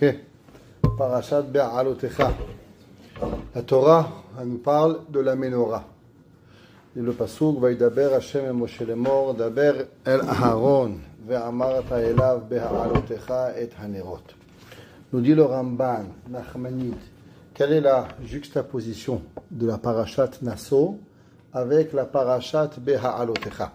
Ok. Parashat Be'alotecha. La Torah elle nous parle de la Menorah. Et le pasuk Vaidaber Hashem et Moshe lemor daber el Aharon ve'amarta elav be'alotecha et hanerot. Nous dit le Ramban Nachmanide. Quelle est la juxtaposition de la Parashat Naso avec la Parashat Be'alotecha?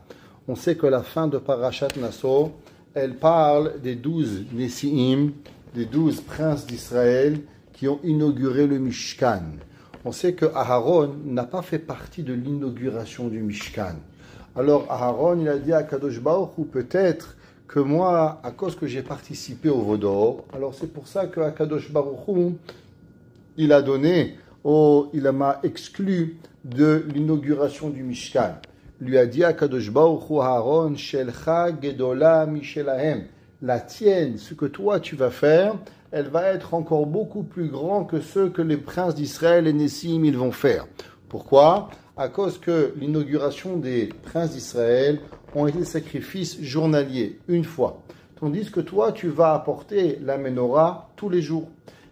On sait que la fin de Parashat Naso, elle parle des 12 Nesi'im, des 12 princes d'Israël qui ont inauguré le Mishkan. On sait que Aharon n'a pas fait partie de l'inauguration du Mishkan. Alors Aharon, il a dit à Kadosh Baruch Hu, peut-être que moi, à cause que j'ai participé au Vaudor, alors c'est pour ça que Kadosh Baruch Hu, il m'a exclu de l'inauguration du Mishkan. Lui a dit à Kadosh Baruch Hu, Aharon, Shelcha Gedola Mishelahem, la tienne, ce que toi tu vas faire, elle va être encore beaucoup plus grand que ceux que les princes d'Israël et Nessim ils vont faire. Pourquoi? À cause que l'inauguration des princes d'Israël ont été sacrifices journaliers, une fois. Tandis que toi, tu vas apporter la Menorah tous les jours.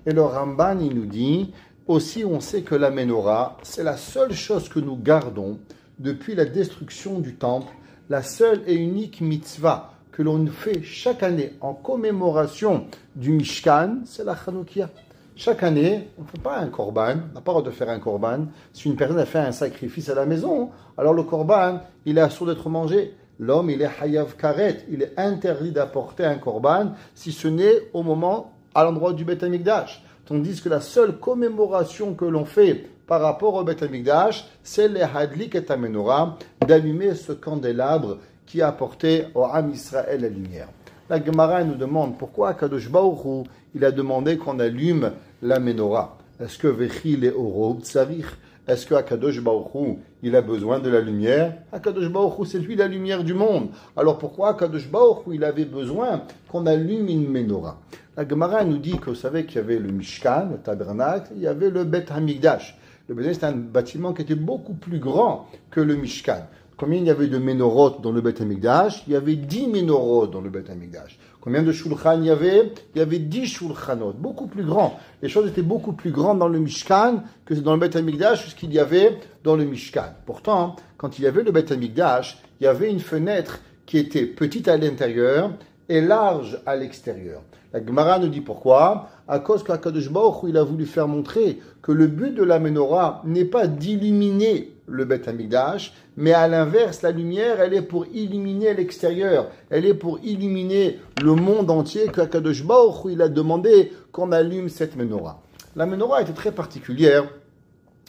Et le Ramban, il nous dit, aussi on sait que la Menorah, c'est la seule chose que nous gardons depuis la destruction du temple, la seule et unique mitzvah que l'on fait chaque année en commémoration du Mishkan, c'est la Chanoukia. Chaque année, on ne fait pas un korban, on n'a pas le droit de faire un korban. Si une personne a fait un sacrifice à la maison, alors le korban, il est assourd d'être mangé. L'homme, il est hayav karet, il est interdit d'apporter un korban, si ce n'est au moment, à l'endroit du Beth Amikdash. Tandis que la seule commémoration que l'on fait par rapport au Beth Amikdash, c'est les hadlik et amenorah, d'allumer ce candélabre qui a apporté au Am Israël la lumière. La Gemara nous demande pourquoi Kadosh Baruch Hu, il a demandé qu'on allume la Menorah. Est-ce que Vechi le Oro Tsarich? Est-ce que Kadosh Baruch Hu, il a besoin de la lumière? Kadosh Baruch Hu, c'est lui la lumière du monde. Alors pourquoi Kadosh Baruch Hu, il avait besoin qu'on allume une Menorah? La Gemara nous dit que vous savez qu'il y avait le Mishkan, le tabernacle, il y avait le Beth Hamikdash. Le Beth Hamikdash, c'est un bâtiment qui était beaucoup plus grand que le Mishkan. Combien il y avait de Menorot dans le Beth Amikdash? Il y avait 10 Menorot dans le Beth Amikdash. Combien de Shulchan il y avait? Il y avait 10 Shulchanot, beaucoup plus grands. Les choses étaient beaucoup plus grandes dans le Mishkan que dans le Beth Amikdash, que ce qu'il y avait dans le Mishkan. Pourtant, quand il y avait le Beth Amikdash, il y avait une fenêtre qui était petite à l'intérieur et large à l'extérieur. La Gemara nous dit pourquoi? À cause qu'Akadosh Baruch Hu, il a voulu faire montrer que le but de la Menorah n'est pas d'illuminer le Beth Amikdash, mais à l'inverse, la lumière, elle est pour illuminer l'extérieur. Elle est pour illuminer le monde entier qu'Akadosh Baruch Hu, il a demandé qu'on allume cette Menorah. La Menorah était très particulière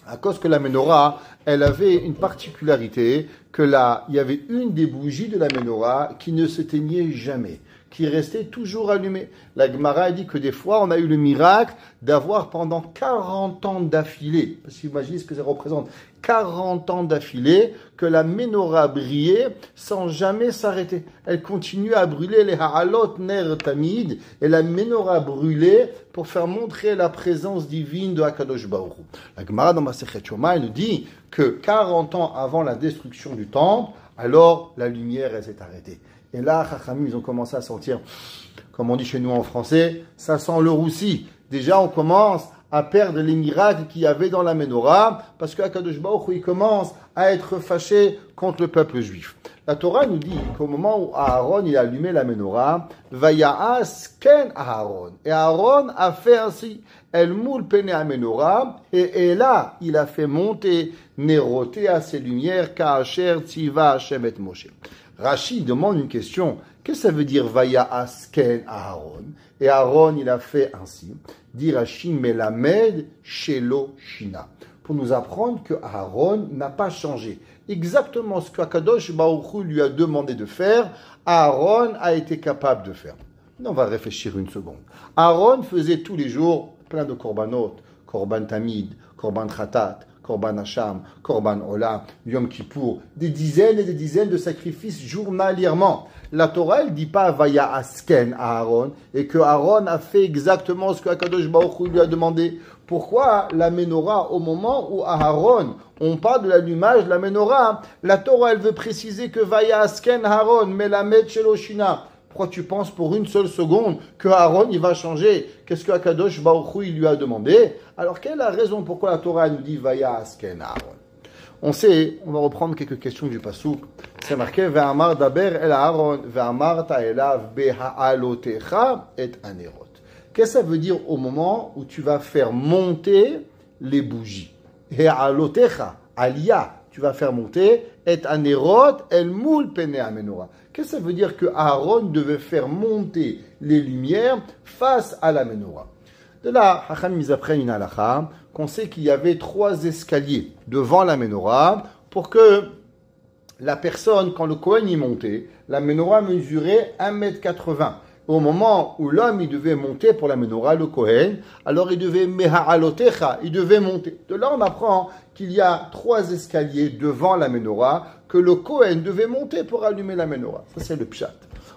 à cause que la Menorah, elle avait une particularité il y avait une des bougies de la Menorah qui ne s'éteignait jamais, qui restait toujours allumée. La Gemara dit que des fois, on a eu le miracle d'avoir pendant 40 ans d'affilée, parce qu'imaginez ce que ça représente, 40 ans d'affilée, que la Menorah brillait sans jamais s'arrêter. Elle continue à brûler les ha'alot ner tamid, et la Menorah brûlait pour faire montrer la présence divine de Hakadosh Baruch Hu. La Gemara dans Masechet Shoma, elle dit que 40 ans avant la destruction du temple, alors la lumière, elle s'est arrêtée. Et là, Chachamim, ils ont commencé à sentir, comme on dit chez nous en français, ça sent le roussi. Déjà, on commence à perdre les miracles qu'il y avait dans la Menorah, parce qu'Akadosh Baruch Hu, il commence à être fâché contre le peuple juif. La Torah nous dit qu'au moment où Aaron il a allumé la Menorah, Vaya'as ken Aaron. Et Aaron a fait ainsi. El moul pene à Menorah. Et là, il a fait monter, néroter à ses lumières, Ka'asher tziva Hashem et Moshe. Rashi demande une question. Qu'est-ce que ça veut dire Vaya'as ken Aaron? Et Aaron, il a fait ainsi. Dit Rashi melamed shelo shina. Pour nous apprendre que Aaron n'a pas changé. Exactement ce qu'Akadosh Baruch Hu lui a demandé de faire, Aaron a été capable de faire. On va réfléchir une seconde. Aaron faisait tous les jours plein de korbanot, korban tamid, korban khatat, korban hacham, korban ola, yom kippour, des dizaines et des dizaines de sacrifices journalièrement. La Torah, elle ne dit pas Vaya Asken à Aaron, et que Aaron a fait exactement ce que Akadosh Baruch Hu lui a demandé. Pourquoi la Menorah, au moment où Aaron, on parle de l'allumage de la Menorah, la Torah, elle veut préciser que Vaya Asken Aaron, Melamed Sheloshina. Pourquoi tu penses pour une seule seconde que Aaron il va changer? Qu'est-ce que Akadosh Baruch Hu, il lui a demandé? Alors quelle est la raison pourquoi la Torah nous dit Vaya Asken Aaron? On sait, on va reprendre quelques questions du Passouk. C'est marqué Ve'amar daber el Aaron ve'amar ta'elav beha'alotecha et anerot. Qu'est-ce que ça veut dire au moment où tu vas faire monter les bougies? He'alotecha, alia, tu vas faire monter et anerot el moul pene amenora. Qu'est-ce que ça veut dire que Aaron devait faire monter les lumières face à la menorah? De là, Hacham ils apprennent une halakha qu'on sait qu'il y avait 3 escaliers devant la menorah pour que la personne, quand le Kohen y montait, la menorah mesurait 1,80 m. Au moment où l'homme il devait monter pour la menorah, le Kohen, alors il devait meha'alotecha, il devait monter. De là, on apprend qu'il y a 3 escaliers devant la menorah que le Kohen devait monter pour allumer la menorah. Ça, c'est le pshat.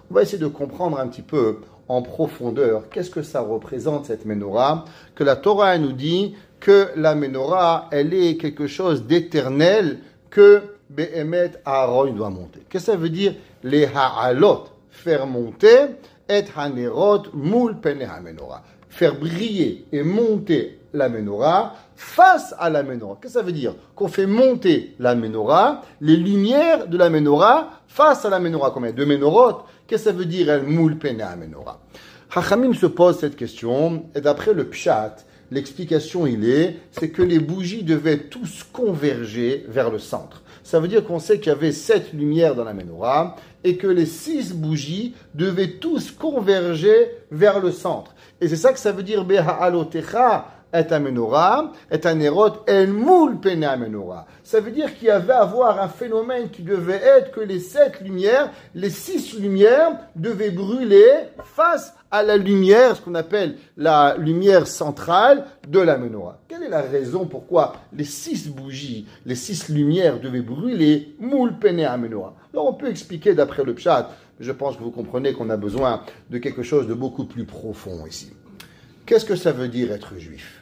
On va essayer de comprendre un petit peu en profondeur qu'est-ce que ça représente cette menorah, que la Torah nous dit que la menorah, elle est quelque chose d'éternel que Behemet Aaron doit monter. Qu'est-ce que ça veut dire les ha'alot, faire monter, et hanerot moul pene ha-menorah, faire briller et monter la menorah face à la menorah. Qu'est-ce que ça veut dire? Qu'on fait monter la menorah, les lumières de la menorah face à la menorah. Combien? 2 menorot. Qu'est-ce que ça veut dire el moul pene ha-menorah? Hachamim se pose cette question, et d'après le pshat, l'explication c'est que les bougies devaient tous converger vers le centre. Ça veut dire qu'on sait qu'il y avait 7 lumières dans la menorah et que les 6 bougies devaient tous converger vers le centre. Et c'est ça que ça veut dire Beha'alotecha et amenorah, et anerot el moul pene amenorah. Ça veut dire qu'il y avait à avoir un phénomène qui devait être que les 7 lumières, les 6 lumières devaient brûler face à la lumière, ce qu'on appelle la lumière centrale de la menorah. Quelle est la raison pourquoi les 6 bougies, les 6 lumières devaient brûler moul pene amenorah? Alors on peut expliquer d'après le pshat, mais je pense que vous comprenez qu'on a besoin de quelque chose de beaucoup plus profond ici. Qu'est-ce que ça veut dire être juif?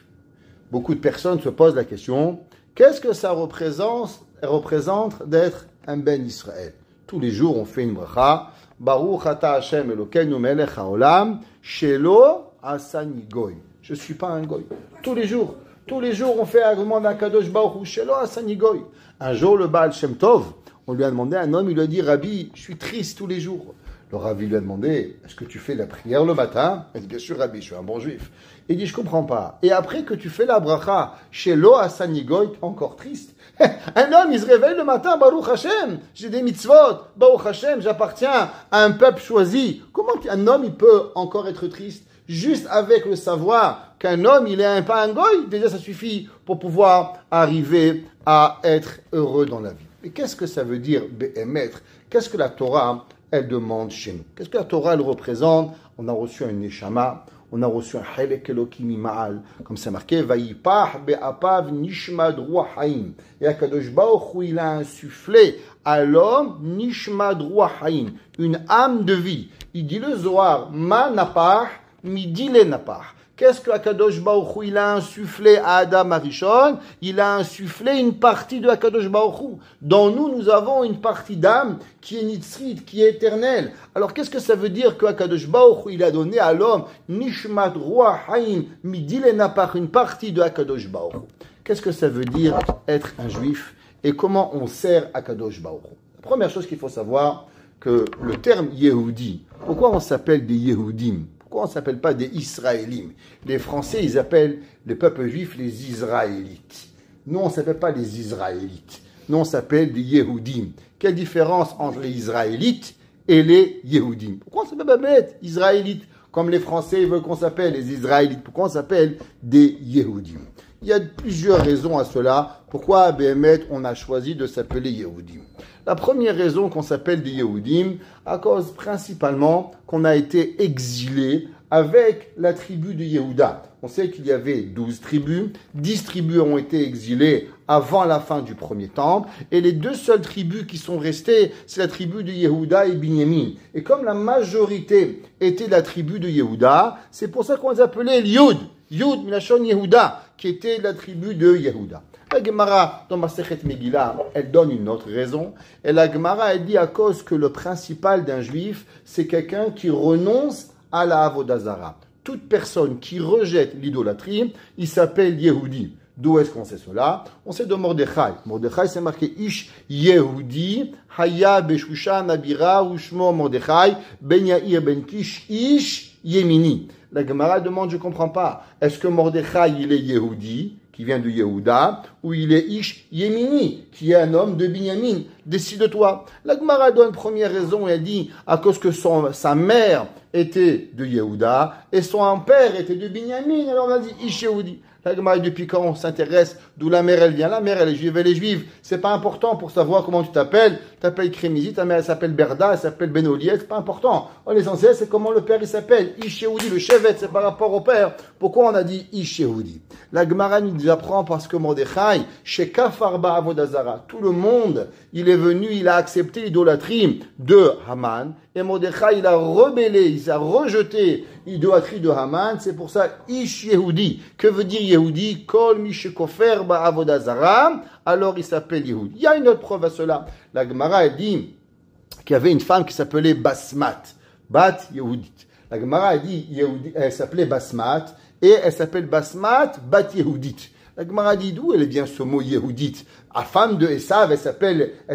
Beaucoup de personnes se posent la question, qu'est-ce que ça représente d'être un ben Israël? Tous les jours, on fait une bracha, Baruch ata Hashem Elokeinu melech haolam, shelo asani goy. Je ne suis pas un goy. Tous les jours, on fait un demande à Kadosh Baruch Hu, shelo asani goy. Un jour, le Baal Shem Tov, on lui a demandé, un homme, il lui a dit, Rabbi, je suis triste tous les jours. Le Rabbi lui a demandé, est-ce que tu fais la prière le matin? Il dit, bien sûr, Rabbi, je suis un bon juif. Il dit, je comprends pas. Et après que tu fais la bracha, chez Lo Asani Goy, encore triste. Un homme, il se réveille le matin, Baruch Hashem, j'ai des mitzvot, Baruch Hashem, j'appartiens à un peuple choisi. Comment un homme, il peut encore être triste? Juste avec le savoir qu'un homme, il est pas un goy, déjà ça suffit pour pouvoir arriver à être heureux dans la vie. Mais qu'est-ce que ça veut dire, Be'emet? Qu'est-ce que la Torah, elle demande chez nous? Qu'est-ce que la Torah, elle représente? On a reçu un neshama, on a reçu un Chelek Elokim Ma'al, comme c'est marqué, Vayipach be'apav nishmad ruach haim. Et Akadosh Baruch Hu, il a insufflé à l'homme nishmad ruach haim, une âme de vie. Il dit le Zohar, ma napach, midi le napach. Qu'est-ce que Akadosh Baruch Hu, il a insufflé à Adam Arishon? Il a insufflé une partie de Akadosh Baruch Hu. Dans nous, nous avons une partie d'âme qui est nitzrit, qui est éternelle. Alors, qu'est-ce que ça veut dire que Akadosh Baruch Hu, il a donné à l'homme Nishmat Ruach Haim Midil Napach, une partie de Akadosh Baruch Hu? Qu'est-ce que ça veut dire être un juif et comment on sert Akadosh Baruch Hu? La première chose qu'il faut savoir, que le terme Yehudi, pourquoi on s'appelle des Yehudim? Pourquoi on ne s'appelle pas des Israélim? Les Français, ils appellent les peuples juifs les Israélites. Nous, on ne s'appelle pas les Israélites. Nous, on s'appelle des Yehudim. Quelle différence entre les Israélites et les Yehudim? Pourquoi on ne s'appelle pas bête, Israélites? Comme les Français veulent qu'on s'appelle les Israélites. Pourquoi on s'appelle des Yehudim? Il y a plusieurs raisons à cela. Pourquoi à Béhémet, on a choisi de s'appeler Yehudim? La première raison qu'on s'appelle des Yehudim, à cause principalement qu'on a été exilés avec la tribu de Yehuda. On sait qu'il y avait 12 tribus, 10 tribus ont été exilées avant la fin du premier temple, et les 2 seules tribus qui sont restées, c'est la tribu de Yehuda et Binyamin. Et comme la majorité était la tribu de Yehuda, c'est pour ça qu'on les appelait Yud, Yud Milachon Yehuda, qui était de la tribu de Yehuda. La Gemara, dans Masechet Megillah, elle donne une autre raison. Et la Gemara, elle dit à cause que le principal d'un juif, c'est quelqu'un qui renonce à la Avodah Zara. Toute personne qui rejette l'idolâtrie, il s'appelle Yehudi. D'où est-ce qu'on sait cela? On sait de Mordechai. Mordechai, c'est marqué Ish Yehudi, Haya Beshushan Abira, Ushmo Mordechai, Ben Yair Ben Kish, Ish Yemini. La Gemara demande, je ne comprends pas. Est-ce que Mordechai, il est Yehudi, qui vient de Yehuda, ou il est Ish Yemini, qui est un homme de Binyamin? Décide-toi. La Gemara donne première raison, elle dit, à cause que sa mère était de Yehuda, et son père était de Binyamin, alors on a dit Ish Yehudi. La Gemara, depuis quand on s'intéresse d'où la mère elle vient? La mère elle est juive, elle est juive. C'est pas important pour savoir comment tu t'appelles. Tu t'appelles Crémisi, ta mère elle s'appelle Berda, elle s'appelle Benoliet, c'est pas important. L'essentiel c'est comment le père il s'appelle. Ish Yehudi, le chevet, c'est par rapport au père. Pourquoi on a dit Ish Yehudi? La Gemara nous apprend parce que Mordechai, chez Kafarba Avodah Zara, tout le monde, il est venu, il a accepté l'idolâtrie de Haman. Et Mordechai, il a rebellé, il a rejeté l'idolâtrie de Haman. C'est pour ça, Ish Yehudi. Que veut dire Yehudi? Kol Mishekofer Avodah Zara. Alors il s'appelle Yehudi. Il y a une autre preuve à cela. La Gemara, elle dit qu'il y avait une femme qui s'appelait Basmat. Bat Yehudit. La Gemara, elle dit, elle s'appelait Basmat. Et elle s'appelle Basmat Bat Yehudit. La Gemara dit d'où elle vient ce mot Yehudit? La femme de Esav, elle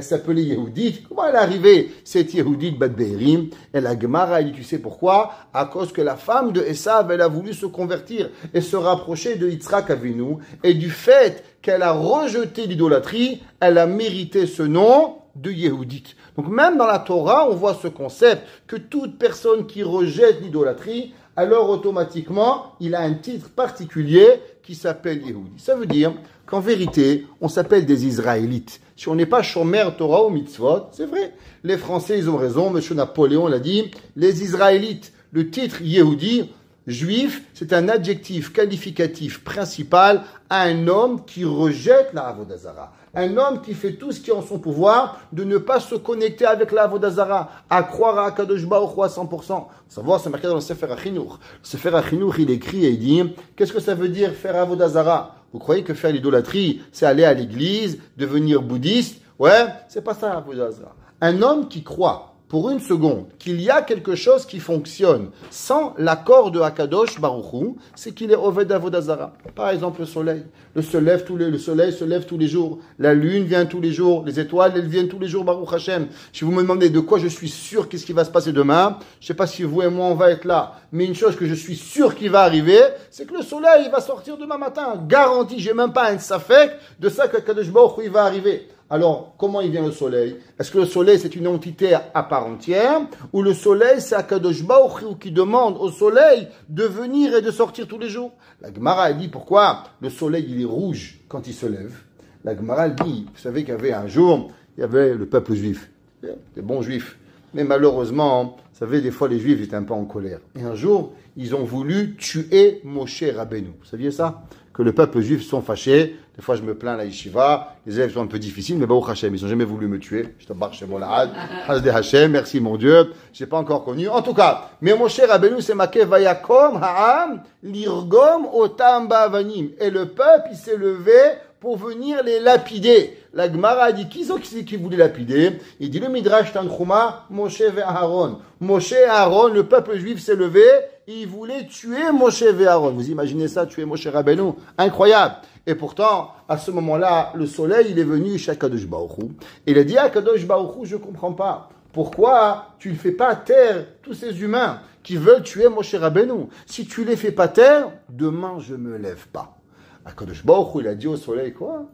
s'appelait Yehudit. Comment elle est arrivée, cette Yehudit Bat Be'erim? Et la Gemara, elle dit, tu sais pourquoi? À cause que la femme de Esav, elle a voulu se convertir et se rapprocher de Yitzhak Avinu. Et du fait qu'elle a rejeté l'idolâtrie, elle a mérité ce nom de Yehudit. Donc même dans la Torah, on voit ce concept que toute personne qui rejette l'idolâtrie, alors automatiquement, il a un titre particulier qui s'appelle Yehudi. Ça veut dire qu'en vérité, on s'appelle des Israélites. Si on n'est pas Shomer Torah ou Mitzvot, c'est vrai. Les Français, ils ont raison. Monsieur Napoléon l'a dit. Les Israélites, le titre Yehudi, juif, c'est un adjectif qualificatif principal à un homme qui rejette la Avodah Zara. Un homme qui fait tout ce qui est en son pouvoir de ne pas se connecter avec la Avodah Zara, à croire à Akadosh Baruch Hu à 100%. Savoir, c'est marqué dans le Sefer HaChinuch. Le Sefer HaChinuch, il écrit et il dit, qu'est-ce que ça veut dire faire Avodah Zara? Vous croyez que faire l'idolâtrie, c'est aller à l'église, devenir bouddhiste? Ouais, c'est pas ça Avodah Zara. Un homme qui croit pour une seconde qu'il y a quelque chose qui fonctionne sans l'accord de Akadosh Baruch Hu, c'est qu'il est Oved Avodah Zara. Par exemple, le soleil. Le soleil se lève tous les jours. La lune vient tous les jours. Les étoiles, elles viennent tous les jours, Baruch Hashem. Si vous me demandez de quoi je suis sûr, qu'est-ce qui va se passer demain, je ne sais pas si vous et moi, on va être là. Mais une chose que je suis sûr qui va arriver, c'est que le soleil, il va sortir demain matin. Garanti, j'ai même pas un safek de ça que Akadosh Baruch Hu, il va arriver. Alors, comment il vient le soleil? Est-ce que le soleil, c'est une entité à part entière? Ou le soleil, c'est Akadosh Baruch Hu qui demande au soleil de venir et de sortir tous les jours? La Gemara, elle dit pourquoi le soleil, il est rouge quand il se lève. La Gemara, elle dit, vous savez qu'il y avait un jour, il y avait le peuple juif, des bons juifs. Mais malheureusement, vous savez, des fois, les juifs étaient un peu en colère. Et un jour, ils ont voulu tuer Moshe Rabbeinu. Vous saviez ça? Que le peuple juif sont fâchés. Des fois, je me plains à la yeshiva. Les élèves sont un peu difficiles, mais Baruch Hashem, ils n'ont jamais voulu me tuer. Je te barre chez Molahad. Hasde Hashem, merci mon Dieu. Je n'ai pas encore connu. En tout cas, mais Moshe Rabbeinu, c'est marqué Vayakom Ha'am Lirgom Otam Ba'avanim. Et le peuple, il s'est levé pour venir les lapider. La Gemara a dit, qui sont qui voulaient lapider? Il dit le Midrash Tanchuma, Moshe et Aaron. Moshe et Aaron, le peuple juif s'est levé, et il voulait tuer Moshe et Aaron. Vous imaginez ça, tuer Moshe Rabbeinu? Incroyable. Et pourtant, à ce moment-là, le soleil, il est venu chez Akadosh Baruch Hu. Et il a dit à Akadosh Baruch Hu, je ne comprends pas. Pourquoi tu ne fais pas taire tous ces humains qui veulent tuer Moshe Rabbeinu? Si tu ne les fais pas taire, demain je ne me lève pas. Akadosh Baruch Hu, il a dit au soleil, quoi?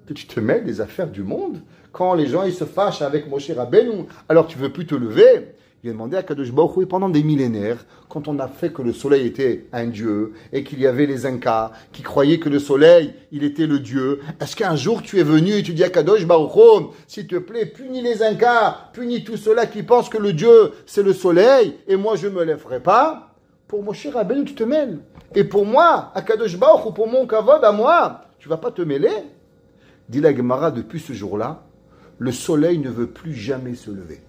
Que tu te mêles des affaires du monde? Quand les gens ils se fâchent avec Moshe Rabbeinu, alors tu ne veux plus te lever? Il a demandé à Akadosh Baruch Hu, pendant des millénaires, quand on a fait que le soleil était un dieu, et qu'il y avait les Incas qui croyaient que le soleil, il était le dieu, est-ce qu'un jour tu es venu et tu dis à Akadosh Baruch Hu, s'il te plaît, punis les Incas, punis tous ceux-là qui pensent que le dieu, c'est le soleil, et moi je ne me lèverai pas? Pour Moshe Rabbeinu, tu te mêles. Et pour moi, Akadosh Baruch Hu, pour mon kavod à moi, tu ne vas pas te mêler? Dit la Gemara, depuis ce jour-là, le soleil ne veut plus jamais se lever.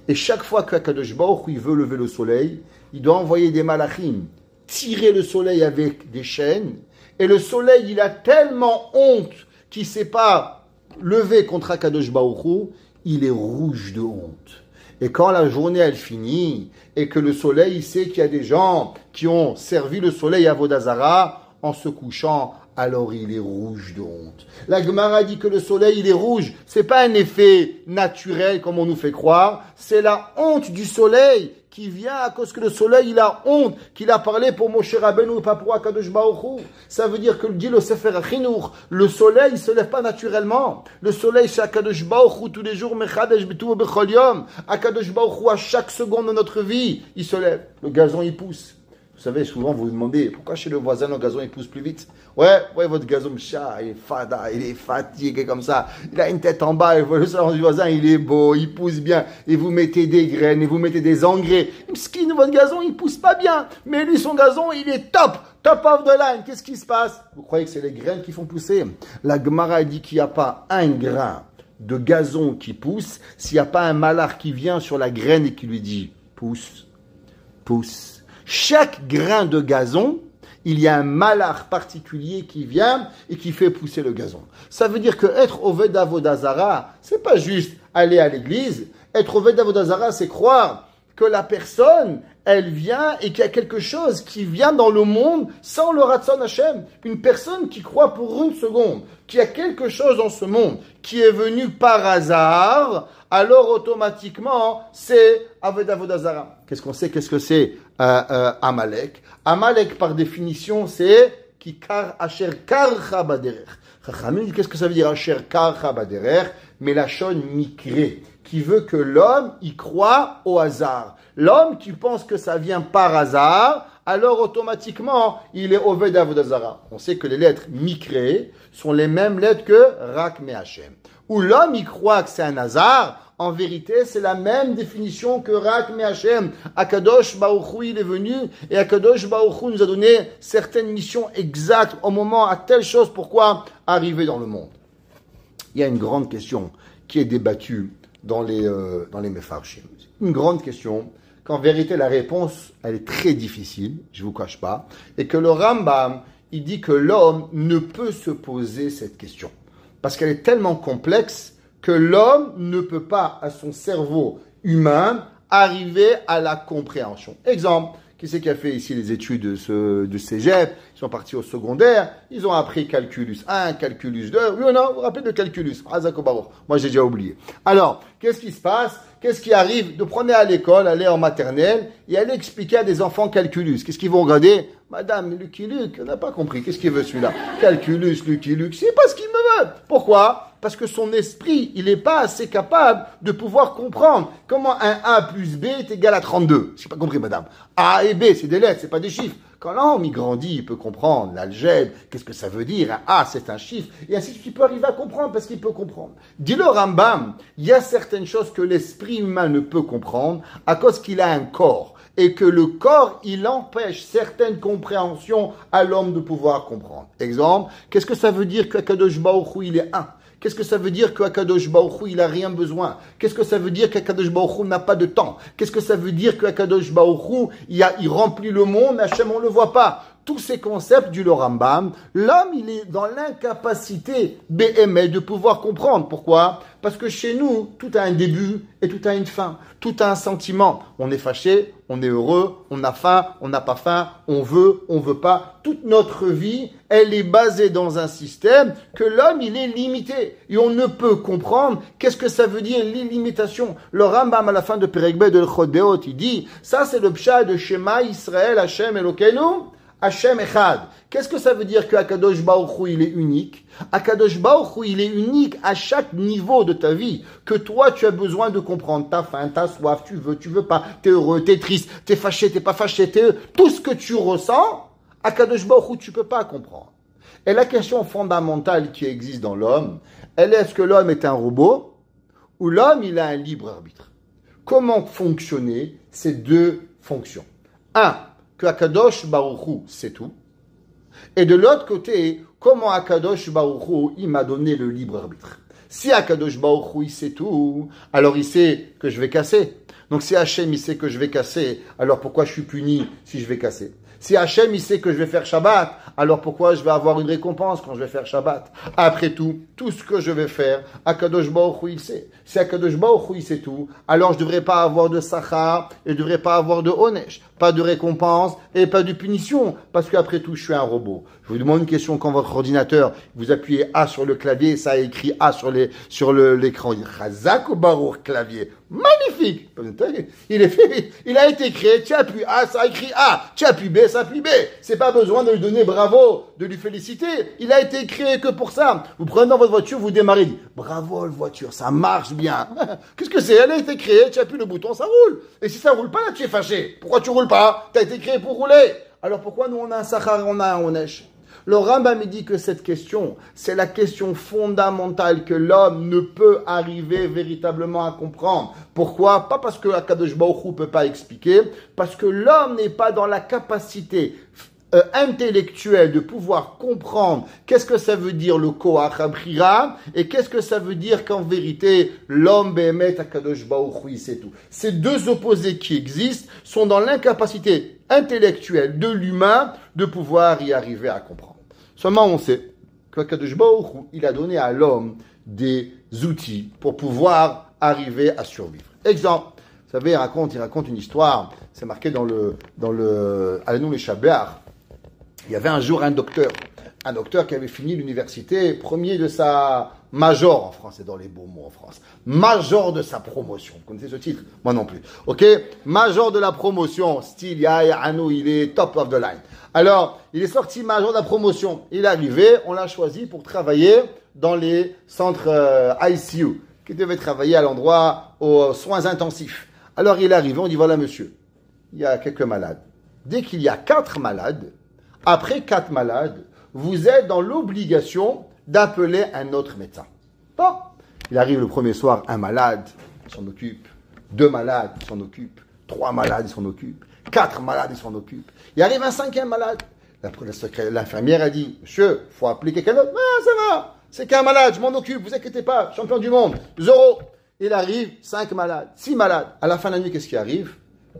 Et chaque fois qu'Akadosh Baruch Hu veut lever le soleil, il doit envoyer des malachim, tirer le soleil avec des chaînes et le soleil, il a tellement honte qu'il ne s'est pas levé contre Akadosh Baruch Hu, il est rouge de honte. Et quand la journée, elle finit, et que le soleil, il sait qu'il y a des gens qui ont servi le soleil à Vodazara, en se couchant, alors il est rouge de honte. La Gemara dit que le soleil, il est rouge. C'est pas un effet naturel, comme on nous fait croire. C'est la honte du soleil qui vient à cause que le soleil, il a honte, qu'il a parlé pour Moshe Rabbeinu et pas pour Akadosh Baruch Hu. Ça veut dire que, dit le Sefer HaChinuch, le soleil, il se lève pas naturellement. Le soleil, c'est Akadosh Baruch Hu tous les jours, Mechadesh B'tuv B'chol Yom. Akadosh Baruch Hu, à chaque seconde de notre vie, il se lève. Le gazon, il pousse. Vous savez, souvent, vous vous demandez, pourquoi chez le voisin, le gazon, il pousse plus vite? Ouais, votre gazon, il est fada, il est fatigué comme ça. Il a une tête en bas, et le salon du voisin, il est beau, il pousse bien. Et vous mettez des graines, et vous mettez des engrais. Skin, votre gazon, il pousse pas bien. Mais lui, son gazon, il est top of the line. Qu'est-ce qui se passe? Vous croyez que c'est les graines qui font pousser? La Gemara dit qu'il n'y a pas un grain de gazon qui pousse, s'il n'y a pas un malach qui vient sur la graine et qui lui dit, pousse, pousse. Chaque grain de gazon, il y a un malach particulier qui vient et qui fait pousser le gazon. Ça veut dire que être Oved Avodazara, c'est pas juste aller à l'église. Être Oved Avodazara, c'est croire que la personne, elle vient et qu'il y a quelque chose qui vient dans le monde sans le Ratzon Hashem. Une personne qui croit pour une seconde qu'il y a quelque chose dans ce monde qui est venu par hasard, alors automatiquement, c'est Aved Avodazara. Qu'est-ce qu'on sait? Qu'est-ce que c'est Amalek? Amalek, par définition, c'est Kikar Asher Karcha Baderer. Chachamim, qu'est-ce que ça veut dire Asher Karcha Baderer? Melachon Mikré, qui veut que l'homme y croit au hasard. L'homme qui pense que ça vient par hasard, alors automatiquement, il est Oved Avodazara. On sait que les lettres Mikré sont les mêmes lettres que Rak Me Hashem. Où l'homme y croit que c'est un hasard, en vérité, c'est la même définition que Rak Me Hashem. Akadosh Baruch Hu, il est venu, et Akadosh Baruch Hu nous a donné certaines missions exactes au moment à telle chose, pourquoi arriver dans le monde. Il y a une grande question qui est débattue dans les Mefarshim. Une grande question, qu'en vérité la réponse, elle est très difficile, je ne vous cache pas, et que le Rambam, il dit que l'homme ne peut se poser cette question, parce qu'elle est tellement complexe que l'homme ne peut pas, à son cerveau humain, arriver à la compréhension. Exemple, qui c'est qui a fait ici les études de cégep? Ils sont partis au secondaire, ils ont appris calculus 1, calculus 2, oui ou non, vous vous rappelez de calculus? Moi j'ai déjà oublié. Alors, qu'est-ce qui se passe? Qu'est-ce qui arrive? De prendre à l'école, aller en maternelle, et aller expliquer à des enfants calculus. Qu'est-ce qu'ils vont regarder? Madame, Lucky Luke, on n'a pas compris. Qu'est-ce qu'il veut celui-là? Calculus, Lucky Luke, c'est pas ce qu'il me veut. Pourquoi? Parce que son esprit, il n'est pas assez capable de pouvoir comprendre comment un A plus B est égal à 32. Je n'ai pas compris, madame. A et B, c'est des lettres, c'est pas des chiffres. Quand l'homme il grandit, il peut comprendre l'algèbre, qu'est-ce que ça veut dire, un A c'est un chiffre, et ainsi de suite, il peut arriver à comprendre parce qu'il peut comprendre. Dit le Rambam, il y a certaines choses que l'esprit humain ne peut comprendre à cause qu'il a un corps, et que le corps, il empêche certaines compréhensions à l'homme de pouvoir comprendre. Exemple, qu'est-ce que ça veut dire qu'Akadosh Baruch Hu, il est un? Qu'est-ce que ça veut dire qu'Akadosh Baruch Hu, il n'a rien besoin? Qu'est-ce que ça veut dire qu'Akadosh Baruch Hu n'a pas de temps? Qu'est-ce que ça veut dire qu'Akadosh Baruch Hu, il remplit le monde, Hachem, on ne le voit pas? Tous ces concepts du Rambam, l'homme, il est dans l'incapacité BML de pouvoir comprendre. Pourquoi? Parce que chez nous, tout a un début et tout a une fin. Tout a un sentiment. On est fâché, on est heureux, on a faim, on n'a pas faim, on veut pas. Toute notre vie, elle est basée dans un système que l'homme, il est limité. Et on ne peut comprendre qu'est-ce que ça veut dire l'illimitation. Le Rambam, à la fin de Perek B de l'Chodéot, il dit, ça c'est le pshat de Shema Israël, Hashem Elokeinu, Hashem Echad. Qu'est-ce que ça veut dire que Akadosh Baruch Hu, il est unique? Akadosh Baruch Hu, il est unique à chaque niveau de ta vie. Que toi, tu as besoin de comprendre. T'as faim, t'as soif, tu veux pas, t'es heureux, t'es triste, t'es fâché, t'es pas fâché, tout ce que tu ressens, Akadosh Baruch Hu, tu peux pas comprendre. Et la question fondamentale qui existe dans l'homme, elle est, est-ce que l'homme est un robot ou l'homme, il a un libre arbitre? Comment fonctionner ces deux fonctions? Un, que Akadosh Baruch Hu, c'est tout. Et de l'autre côté, comment Akadosh Baruch Hu, il m'a donné le libre arbitre. Si Akadosh Baruch Hu, il sait tout, alors il sait que je vais casser. Donc si Hachem, il sait que je vais casser, alors pourquoi je suis puni si je vais casser? Si Hachem, il sait que je vais faire Shabbat, alors pourquoi je vais avoir une récompense quand je vais faire Shabbat? Après tout ce que je vais faire, Akadosh Baruch Hu, il sait. Si Akadosh Baruch Hu, il sait tout, alors je ne devrais pas avoir de Sachar et je ne devrais pas avoir de Onesh, pas de récompense et pas de punition, parce qu'après tout, je suis un robot. Je vous demande une question, quand votre ordinateur, vous appuyez A sur le clavier, ça écrit A sur l'écran. Chazak ou Baruch clavier. Magnifique! Il a été créé, tu appuies A, ça écrit A, tu appuies B, ça appuie B. C'est pas besoin de lui donner bravo, de lui féliciter. Il a été créé que pour ça. Vous prenez dans votre voiture, vous démarrez, bravo la voiture, ça marche bien. Qu'est-ce que c'est? Elle a été créée, tu appuies le bouton, ça roule. Et si ça roule pas, là, tu es fâché. Pourquoi tu roules pas? Tu as été créé pour rouler. Alors pourquoi nous on a un Sachar et on a un Onesh? Le Rambam dit que cette question, c'est la question fondamentale que l'homme ne peut arriver véritablement à comprendre. Pourquoi? Pas parce que Akadosh Baruch Hu ne peut pas expliquer, parce que l'homme n'est pas dans la capacité intellectuelle de pouvoir comprendre qu'est-ce que ça veut dire le Koach Abrira et qu'est-ce que ça veut dire qu'en vérité l'homme Behemet Akadosh Baruch Hu, c'est tout. Ces deux opposés qui existent sont dans l'incapacité intellectuelle de l'humain de pouvoir y arriver à comprendre. Seulement on sait qu'Akadosh Baruch Hu, il a donné à l'homme des outils pour pouvoir arriver à survivre. Exemple, vous savez, il raconte une histoire, c'est marqué dans le Alenu les Shabbat. Il y avait un jour un docteur qui avait fini l'université, premier de sa major en France, c'est dans les beaux mots en France, major de sa promotion. Vous connaissez ce titre? Moi non plus. Ok? Major de la promotion, style Anou, il est top of the line. Alors, il est sorti major de la promotion. Il est arrivé, on l'a choisi pour travailler dans les centres ICU, qui devait travailler à l'endroit aux soins intensifs. Alors, il est arrivé, on dit, voilà monsieur, il y a quelques malades. Dès qu'il y a 4 malades, après 4 malades, vous êtes dans l'obligation d'appeler un autre médecin. Bon, il arrive le premier soir, un malade, il s'en occupe. 2 malades, il s'en occupe. 3 malades, il s'en occupe. 4 malades, il s'en occupe. Il arrive un 5e malade. L'infirmière a dit, monsieur, il faut appeler quelqu'un d'autre. Ah, ça va, c'est qu'un malade, je m'en occupe, vous inquiétez pas, champion du monde, 0. Il arrive, 5 malades, 6 malades. À la fin de la nuit, qu'est-ce qui arrive?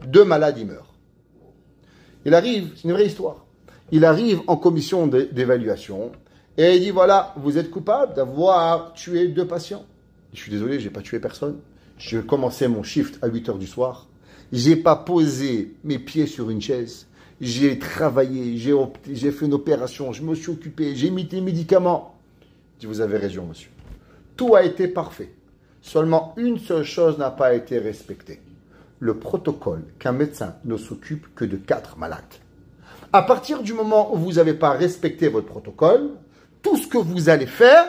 2 malades, ils meurent. Il arrive, c'est une vraie histoire. Il arrive en commission d'évaluation et il dit, voilà, vous êtes coupable d'avoir tué 2 patients. Je suis désolé, je n'ai pas tué personne. Je commençais mon shift à 8 heures du soir. Je n'ai pas posé mes pieds sur une chaise. J'ai travaillé, j'ai fait une opération, je me suis occupé, j'ai mis des médicaments. Je dis, vous avez raison, monsieur. Tout a été parfait. Seulement une seule chose n'a pas été respectée. Le protocole qu'un médecin ne s'occupe que de 4 malades. À partir du moment où vous n'avez pas respecté votre protocole, tout ce que vous allez faire,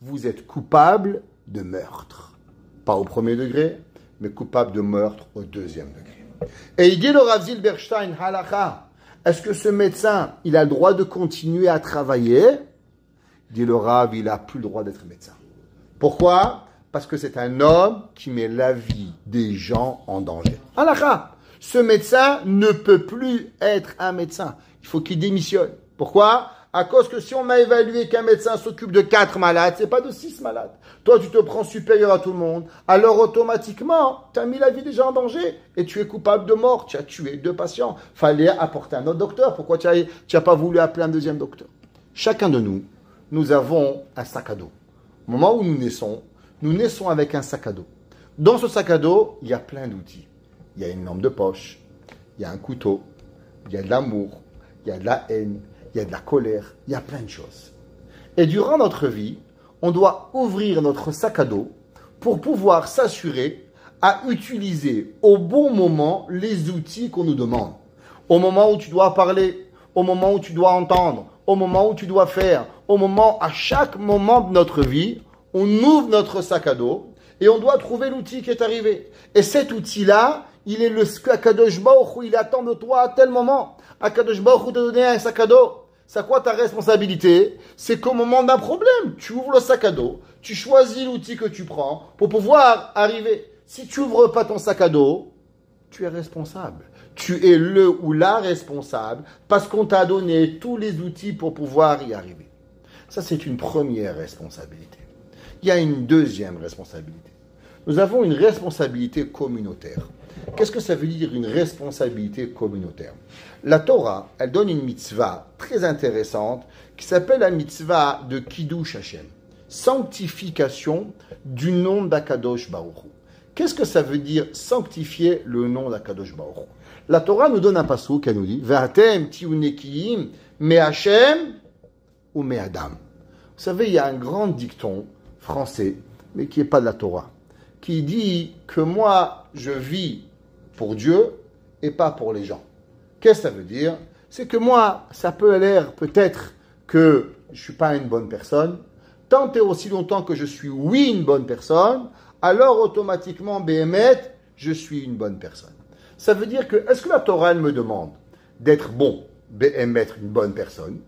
vous êtes coupable de meurtre. Pas au 1er degré, mais coupable de meurtre au 2e degré. Et il dit le Rav Zilberstein, halakha, est-ce que ce médecin, il a le droit de continuer à travailler? Il dit le Rav, il n'a plus le droit d'être médecin. Pourquoi? Parce que c'est un homme qui met la vie des gens en danger. Halakha, ce médecin ne peut plus être un médecin. Il faut qu'il démissionne. Pourquoi? À cause que si on a évalué qu'un médecin s'occupe de 4 malades, c'est pas de 6 malades. Toi, tu te prends supérieur à tout le monde. Alors, automatiquement, tu as mis la vie des gens en danger et tu es coupable de mort. Tu as tué 2 patients. Fallait apporter un autre docteur. Pourquoi tu n'as pas voulu appeler un 2e docteur? Chacun de nous, nous avons un sac à dos. Au moment où nous naissons avec un sac à dos. Dans ce sac à dos, il y a plein d'outils. Il y a une lampe de poche, il y a un couteau, il y a de l'amour, il y a de la haine, il y a de la colère, il y a plein de choses. Et durant notre vie, on doit ouvrir notre sac à dos pour pouvoir s'assurer à utiliser au bon moment les outils qu'on nous demande. Au moment où tu dois parler, au moment où tu dois entendre, au moment où tu dois faire, à chaque moment de notre vie, on ouvre notre sac à dos et on doit trouver l'outil qui est arrivé. Et cet outil-là, il est le Akadosh Baruch Hu, il attend de toi à tel moment. Akadosh Baruch Hu t'a donné un sac à dos. C'est quoi ta responsabilité? C'est qu'au moment d'un problème, tu ouvres le sac à dos, tu choisis l'outil que tu prends pour pouvoir arriver. Si tu n'ouvres pas ton sac à dos, tu es responsable. Tu es le ou la responsable parce qu'on t'a donné tous les outils pour pouvoir y arriver. Ça, c'est une première responsabilité. Il y a une deuxième responsabilité. Nous avons une responsabilité communautaire. Qu'est-ce que ça veut dire une responsabilité communautaire? La Torah, elle donne une mitzvah très intéressante qui s'appelle la mitzvah de Kiddush Hashem, sanctification du nom d'Akadosh Baruch Hu. Qu'est-ce que ça veut dire sanctifier le nom d'Akadosh Baruch Hu? La Torah nous donne un passouk, elle nous dit V'atem tiyu nekiyim me Hashem ou me Adam. Vous savez, il y a un grand dicton français, mais qui n'est pas de la Torah, qui dit que moi, je vis pour Dieu et pas pour les gens. Qu'est-ce que ça veut dire? C'est que moi, ça peut l'air peut-être que je ne suis pas une bonne personne, tant et aussi longtemps que je suis, oui, une bonne personne, alors automatiquement, Béhémet, je suis une bonne personne. Ça veut dire que, est-ce que la Torah, elle me demande d'être bon, Béhémet, une bonne personne,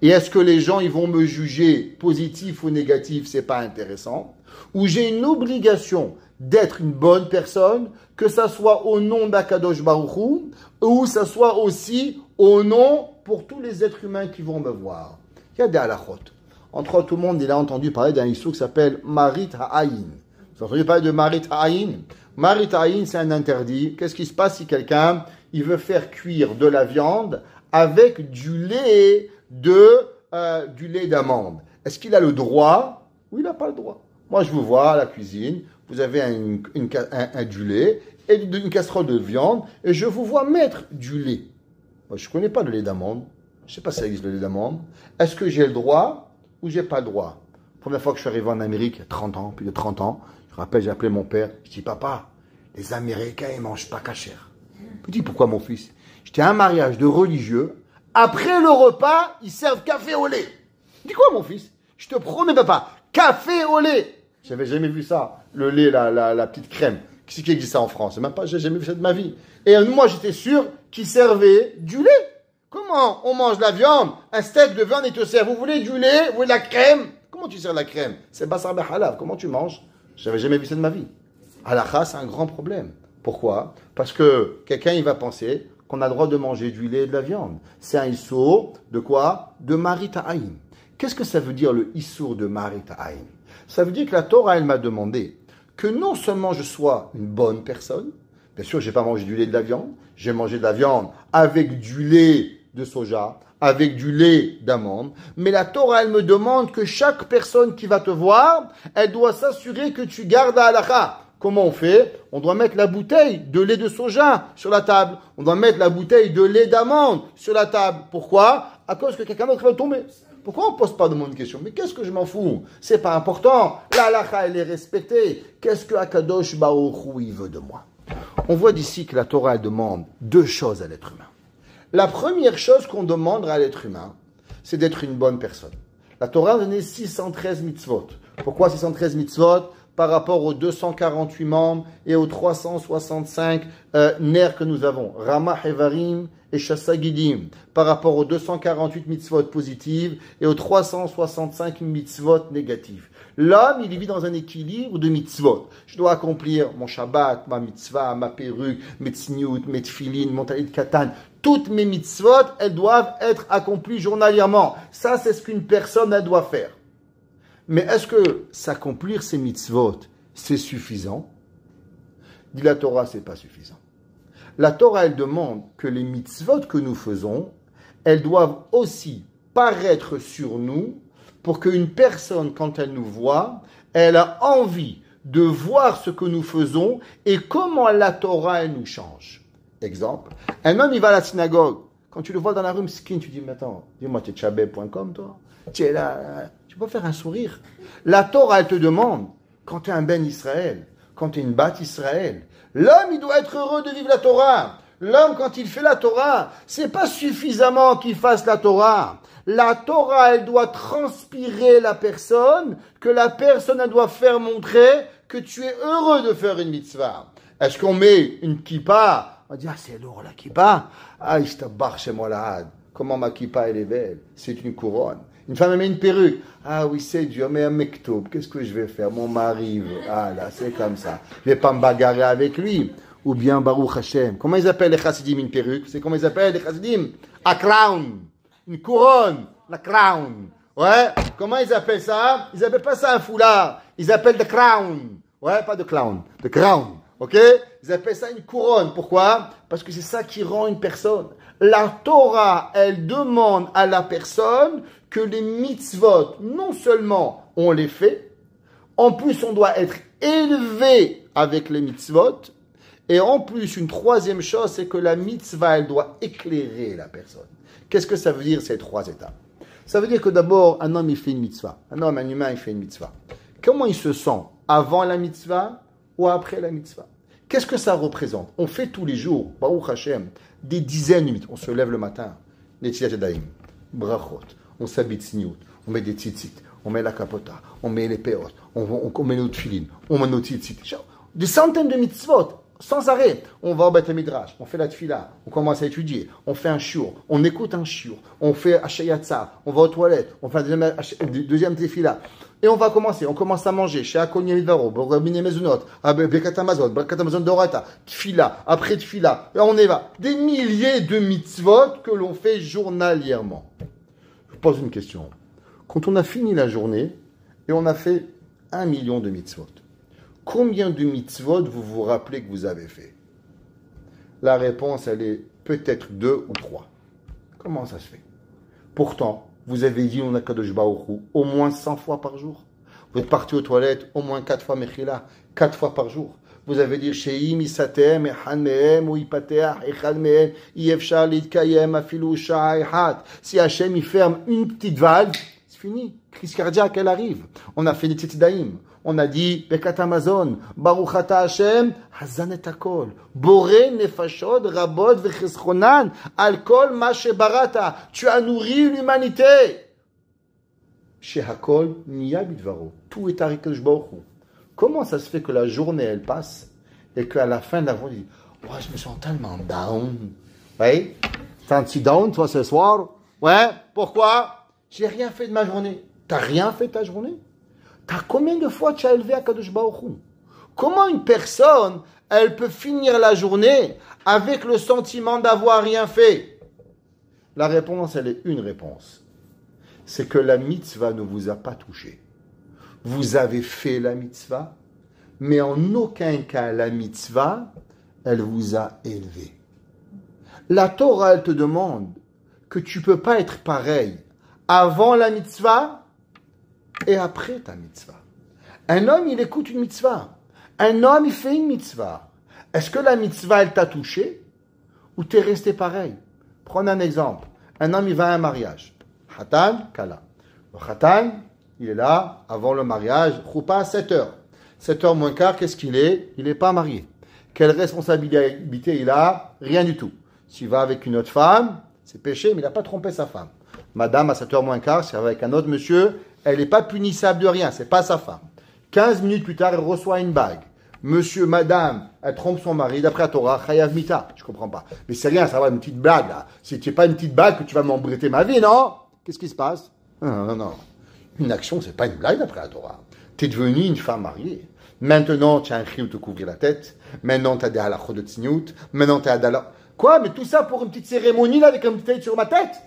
et est-ce que les gens, ils vont me juger positif ou négatif, c'est pas intéressant, ou j'ai une obligation d'être une bonne personne, que ça soit au nom d'Akadosh Baruch Hu, ou ça soit aussi au nom pour tous les êtres humains qui vont me voir. Il y a des halachot. Entre autres, tout le monde, il a entendu parler d'un issue qui s'appelle Marit Ha'ayin. Vous avez entendu parler de Marit Ha'ayin? Marit Ha'ayin, c'est un interdit. Qu'est-ce qui se passe si quelqu'un, il veut faire cuire de la viande avec du lait d'amande? Est-ce qu'il a le droit ou il n'a pas le droit? Moi, je vous vois à la cuisine, vous avez du lait et une casserole de viande, et je vous vois mettre du lait. Moi, je ne connais pas le lait d'amande. Je ne sais pas si ça existe le lait d'amande. Est-ce que j'ai le droit ou j'ai pas le droit? Première fois que je suis arrivé en Amérique, il y a 30 ans, plus de 30 ans, je me rappelle, j'ai appelé mon père. Je dis, papa, les Américains, ils ne mangent pas cachère. Je dis, pourquoi mon fils? J'étais à un mariage de religieux. Après le repas, ils servent café au lait. Je dis, quoi, mon fils? Je te promets, papa, café au lait. J'avais jamais vu ça. Le lait, la petite crème. Qui c'est qui existe ça en France? Même pas, j'ai jamais vu ça de ma vie. Et moi, j'étais sûr qu'ils servaient du lait. Comment on mange la viande, un steak de viande et te sert? Vous voulez du lait? Vous voulez de la crème? Comment tu sers de la crème? C'est basar halav. Comment tu manges? J'avais jamais vu ça de ma vie. Halakha, c'est un grand problème. Pourquoi? Parce que quelqu'un, il va penser qu'on a le droit de manger du lait et de la viande. C'est un issour de quoi? De Marit Ha'ayin. Qu'est-ce que ça veut dire le issour de Marit Ha'ayin? Ça veut dire que la Torah, elle m'a demandé que non seulement je sois une bonne personne, bien sûr, je n'ai pas mangé du lait et de la viande, j'ai mangé de la viande avec du lait de soja, avec du lait d'amande, mais la Torah, elle me demande que chaque personne qui va te voir, elle doit s'assurer que tu gardes la halakha. Comment on fait? On doit mettre la bouteille de lait de soja sur la table. On doit mettre la bouteille de lait d'amande sur la table. Pourquoi? À cause que quelqu'un d'autre va tomber. Pourquoi on ne pose pas de bonnes questions? Mais qu'est-ce que je m'en fous? C'est pas important. La halakha, elle est respectée. Qu'est-ce que Akadosh Baruch Hu, il veut de moi? On voit d'ici que la Torah demande deux choses à l'être humain. La première chose qu'on demande à l'être humain, c'est d'être une bonne personne. La Torah a donné 613 mitzvot. Pourquoi 613 mitzvot? Par rapport aux 248 membres et aux 365 nerfs que nous avons. Rama Hevarim et Shassagidim. Par rapport aux 248 mitzvot positives et aux 365 mitzvot négatives. L'homme, il vit dans un équilibre de mitzvot. Je dois accomplir mon Shabbat, ma mitzvah, ma perruque, mes tzniut, mes tfilin, mon talit katan. Toutes mes mitzvot, elles doivent être accomplies journalièrement. Ça, c'est ce qu'une personne, elle doit faire. Mais est-ce que s'accomplir ces mitzvot, c'est suffisant? Dit la Torah, c'est pas suffisant. La Torah, elle demande que les mitzvot que nous faisons, elles doivent aussi paraître sur nous pour qu'une personne, quand elle nous voit, elle a envie de voir ce que nous faisons et comment la Torah, elle nous change. Exemple, un homme, il va à la synagogue. Quand tu le vois dans la rue, skin, tu dis, mais attends, dis-moi, tu es tchabeb.com, toi? Tu es là, tu peux faire un sourire. La Torah, elle te demande, quand tu es un ben Israël, quand tu es une bat Israël, l'homme, il doit être heureux de vivre la Torah. L'homme, quand il fait la Torah, c'est pas suffisamment qu'il fasse la Torah. La Torah, elle doit transpirer la personne, que la personne, elle doit faire montrer que tu es heureux de faire une mitzvah. Est-ce qu'on met une kippa? On dit, ah, c'est lourd la kippa. Ah, ishtabach chez moi la had. Comment ma kippa, elle est belle. C'est une couronne. Une femme, elle met une perruque. Ah oui, c'est dur, mais un mektoub. Qu'est-ce que je vais faire? Mon mari veut. Ah là, c'est comme ça. Je vais pas me bagarrer avec lui. Ou bien Baruch Hashem. Comment ils appellent les chassidim une perruque? C'est comment ils appellent les chassidim? A crown. Une couronne. La crown. Ouais. Comment ils appellent ça? Ils appellent pas ça un foulard. Ils appellent the crown. Ouais, pas de clown. The crown. Ok? Ils appellent ça une couronne. Pourquoi? Parce que c'est ça qui rend une personne. La Torah, elle demande à la personne que les mitzvot, non seulement on les fait, en plus on doit être élevé avec les mitzvot, et en plus une troisième chose, c'est que la mitzvah, elle doit éclairer la personne. Qu'est-ce que ça veut dire ces trois étapes? Ça veut dire que d'abord, un homme, il fait une mitzvah. Un homme, un humain, il fait une mitzvah. Comment il se sent avant la mitzvah ou après la mitzvah? Qu'est-ce que ça représente? On fait tous les jours, Baruch Hashem, des dizaines de mitzvahs. On se lève le matin, les tzitzit, brachot, on s'habille tzniut, on met des tzitzit, on met la kapota, on met les peot, on met nos tfilin, on met nos tzitzit. Des centaines de mitzvot, sans arrêt. On va au Beth Midrash, on fait la tfila, on commence à étudier, on fait un shiur, on écoute un shiur, on fait Hashayatsa, on va aux toilettes, on fait la deuxième tefila. Et on va commencer, on commence à manger chez Akonia Midvaro, Borabine Mezunot, Bekat Amazon, Bekat Amazon Dorata, tfila, après tfila, et on y va. Des milliers de mitzvot que l'on fait journalièrement. Je vous pose une question. Quand on a fini la journée et on a fait 1 million de mitzvot, combien de mitzvot vous vous rappelez que vous avez fait? La réponse, elle est peut-être 2 ou 3. Comment ça se fait? Pourtant, vous avez dit on a Kadosh Baruch Hu au moins 100 fois par jour. Vous êtes parti aux toilettes au moins 4 fois Mechila, 4 fois par jour. Vous avez dit Sheim isatem echan mehem ou ipateach echad mehem yefshar litkayem afilu sha'a echat. Si Hachem il ferme une petite valve, c'est fini. Crise cardiaque, elle arrive. On a fait des tzitzit. On a dit, Bekat Amazon, Baruch Ata Hashem, Hazan et Akol, Boré Nefashod, Rabot, Vecheschonan, Alkol, Mashe Barata. Tu as nourri l'humanité. Chez Hakol, Niya Bidvaro. Tout est à Kadosh Baruch Hu. Comment ça se fait que la journée, elle passe, et qu'à la fin de la journée, oh, je me sens tellement down. Oui? T'es un petit down, toi, ce soir? Ouais? Pourquoi? J'ai rien fait de ma journée. T'as rien fait de ta journée? T'as combien de fois tu as élevé à Kadosh Baruch Hu? Comment une personne, elle peut finir la journée avec le sentiment d'avoir rien fait? La réponse, elle est une réponse. C'est que la mitzvah ne vous a pas touché. Vous avez fait la mitzvah, mais en aucun cas la mitzvah, elle vous a élevé. La Torah, elle te demande que tu ne peux pas être pareil avant la mitzvah et après ta mitzvah. Un homme, il écoute une mitzvah. Un homme, il fait une mitzvah. Est-ce que la mitzvah, elle t'a touché ou t'es resté pareil? Prenez un exemple. Un homme, il va à un mariage. Khatan, Kala. Le Khatan, il est là avant le mariage. Choupa à 7 heures. 7 heures moins quart, qu'est-ce qu'il est? Il n'est pas marié. Quelle responsabilité il a? Rien du tout. S'il va avec une autre femme, c'est péché, mais il n'a pas trompé sa femme. Madame, à 7 heures moins quart, c'est avec un autre monsieur, elle n'est pas punissable de rien, c'est pas sa femme. 15 minutes plus tard, elle reçoit une bague. Monsieur, madame, elle trompe son mari, d'après la Torah, chayav mita. Je comprends pas. Mais c'est rien, ça va, une petite blague, là. C'est pas une petite bague que tu vas m'embêter ma vie, non? Qu'est-ce qui se passe? Non. Une action, c'est pas une blague, d'après la Torah. Tu es devenue une femme mariée. Maintenant, tu as un chiyuv te couvrir la tête. Maintenant, tu as des halachot de tzniut. Maintenant, tu as des Quoi? Mais tout ça pour une petite cérémonie, là, avec un petit sur ma tête?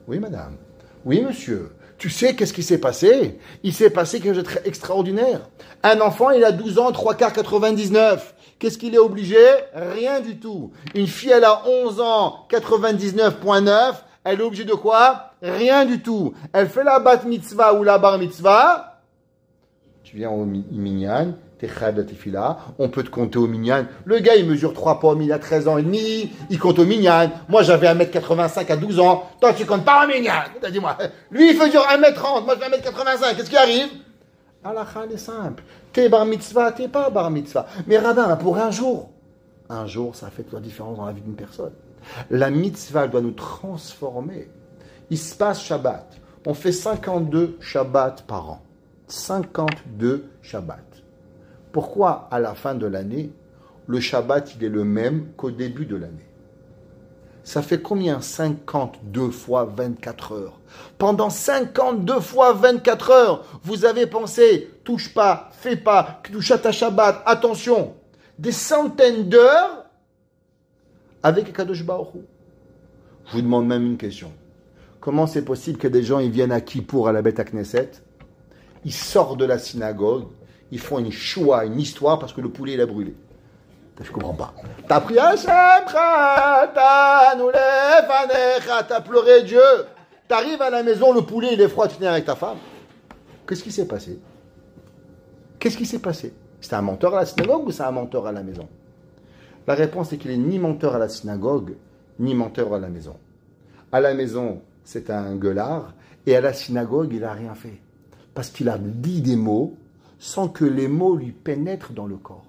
Oui, madame. Oui, monsieur. Tu sais qu'est-ce qui s'est passé? Il s'est passé quelque chose de très extraordinaire. Un enfant, il a 12 ans, 3 quarts 99. Qu'est-ce qu'il est obligé? Rien du tout. Une fille, elle a 11 ans, 99,9. Elle est obligée de quoi? Rien du tout. Elle fait la bat mitzvah ou la bar mitzvah. Tu viens au minyan, t'es chad de tefila, on peut te compter au minyan. Le gars, il mesure 3 pommes, il a 13 ans et demi, il compte au minyan. Moi, j'avais 1m85 à 12 ans. Toi, tu comptes pas au minyan. Dis-moi. Lui, il mesure 1m30, moi, je fais 1m85. Qu'est-ce qui arrive? Halakha, elle est simple. T'es bar mitzvah, t'es pas bar mitzvah. Mais rabbin, pour un jour, ça fait toute la différence dans la vie d'une personne. La mitzvah doit nous transformer. Il se passe Shabbat. On fait 52 Shabbats par an. 52 Shabbats. Pourquoi à la fin de l'année, le Shabbat il est le même qu'au début de l'année? Ça fait combien 52 fois 24 heures. Pendant 52 fois 24 heures, vous avez pensé, touche pas, fais pas, touche à ta Shabbat, attention, des centaines d'heures avec Kadosh Baruch Hu. Je vous demande même une question. Comment c'est possible que des gens ils viennent à Kippour à la Beth Knesset, ils sortent de la synagogue, ils font une choua, une histoire, parce que le poulet, il a brûlé. Je comprends pas. T'as pris Hashem, t'as pleuré Dieu. T'arrives à la maison, le poulet, il est froid, tu tenais avec ta femme. Qu'est-ce qui s'est passé? Qu'est-ce qui s'est passé? C'était un menteur à la synagogue ou c'est un menteur à la maison? La réponse est qu'il est ni menteur à la synagogue, ni menteur à la maison. À la maison, c'est un gueulard, et à la synagogue, il n'a rien fait. Parce qu'il a dit des mots sans que les mots lui pénètrent dans le corps.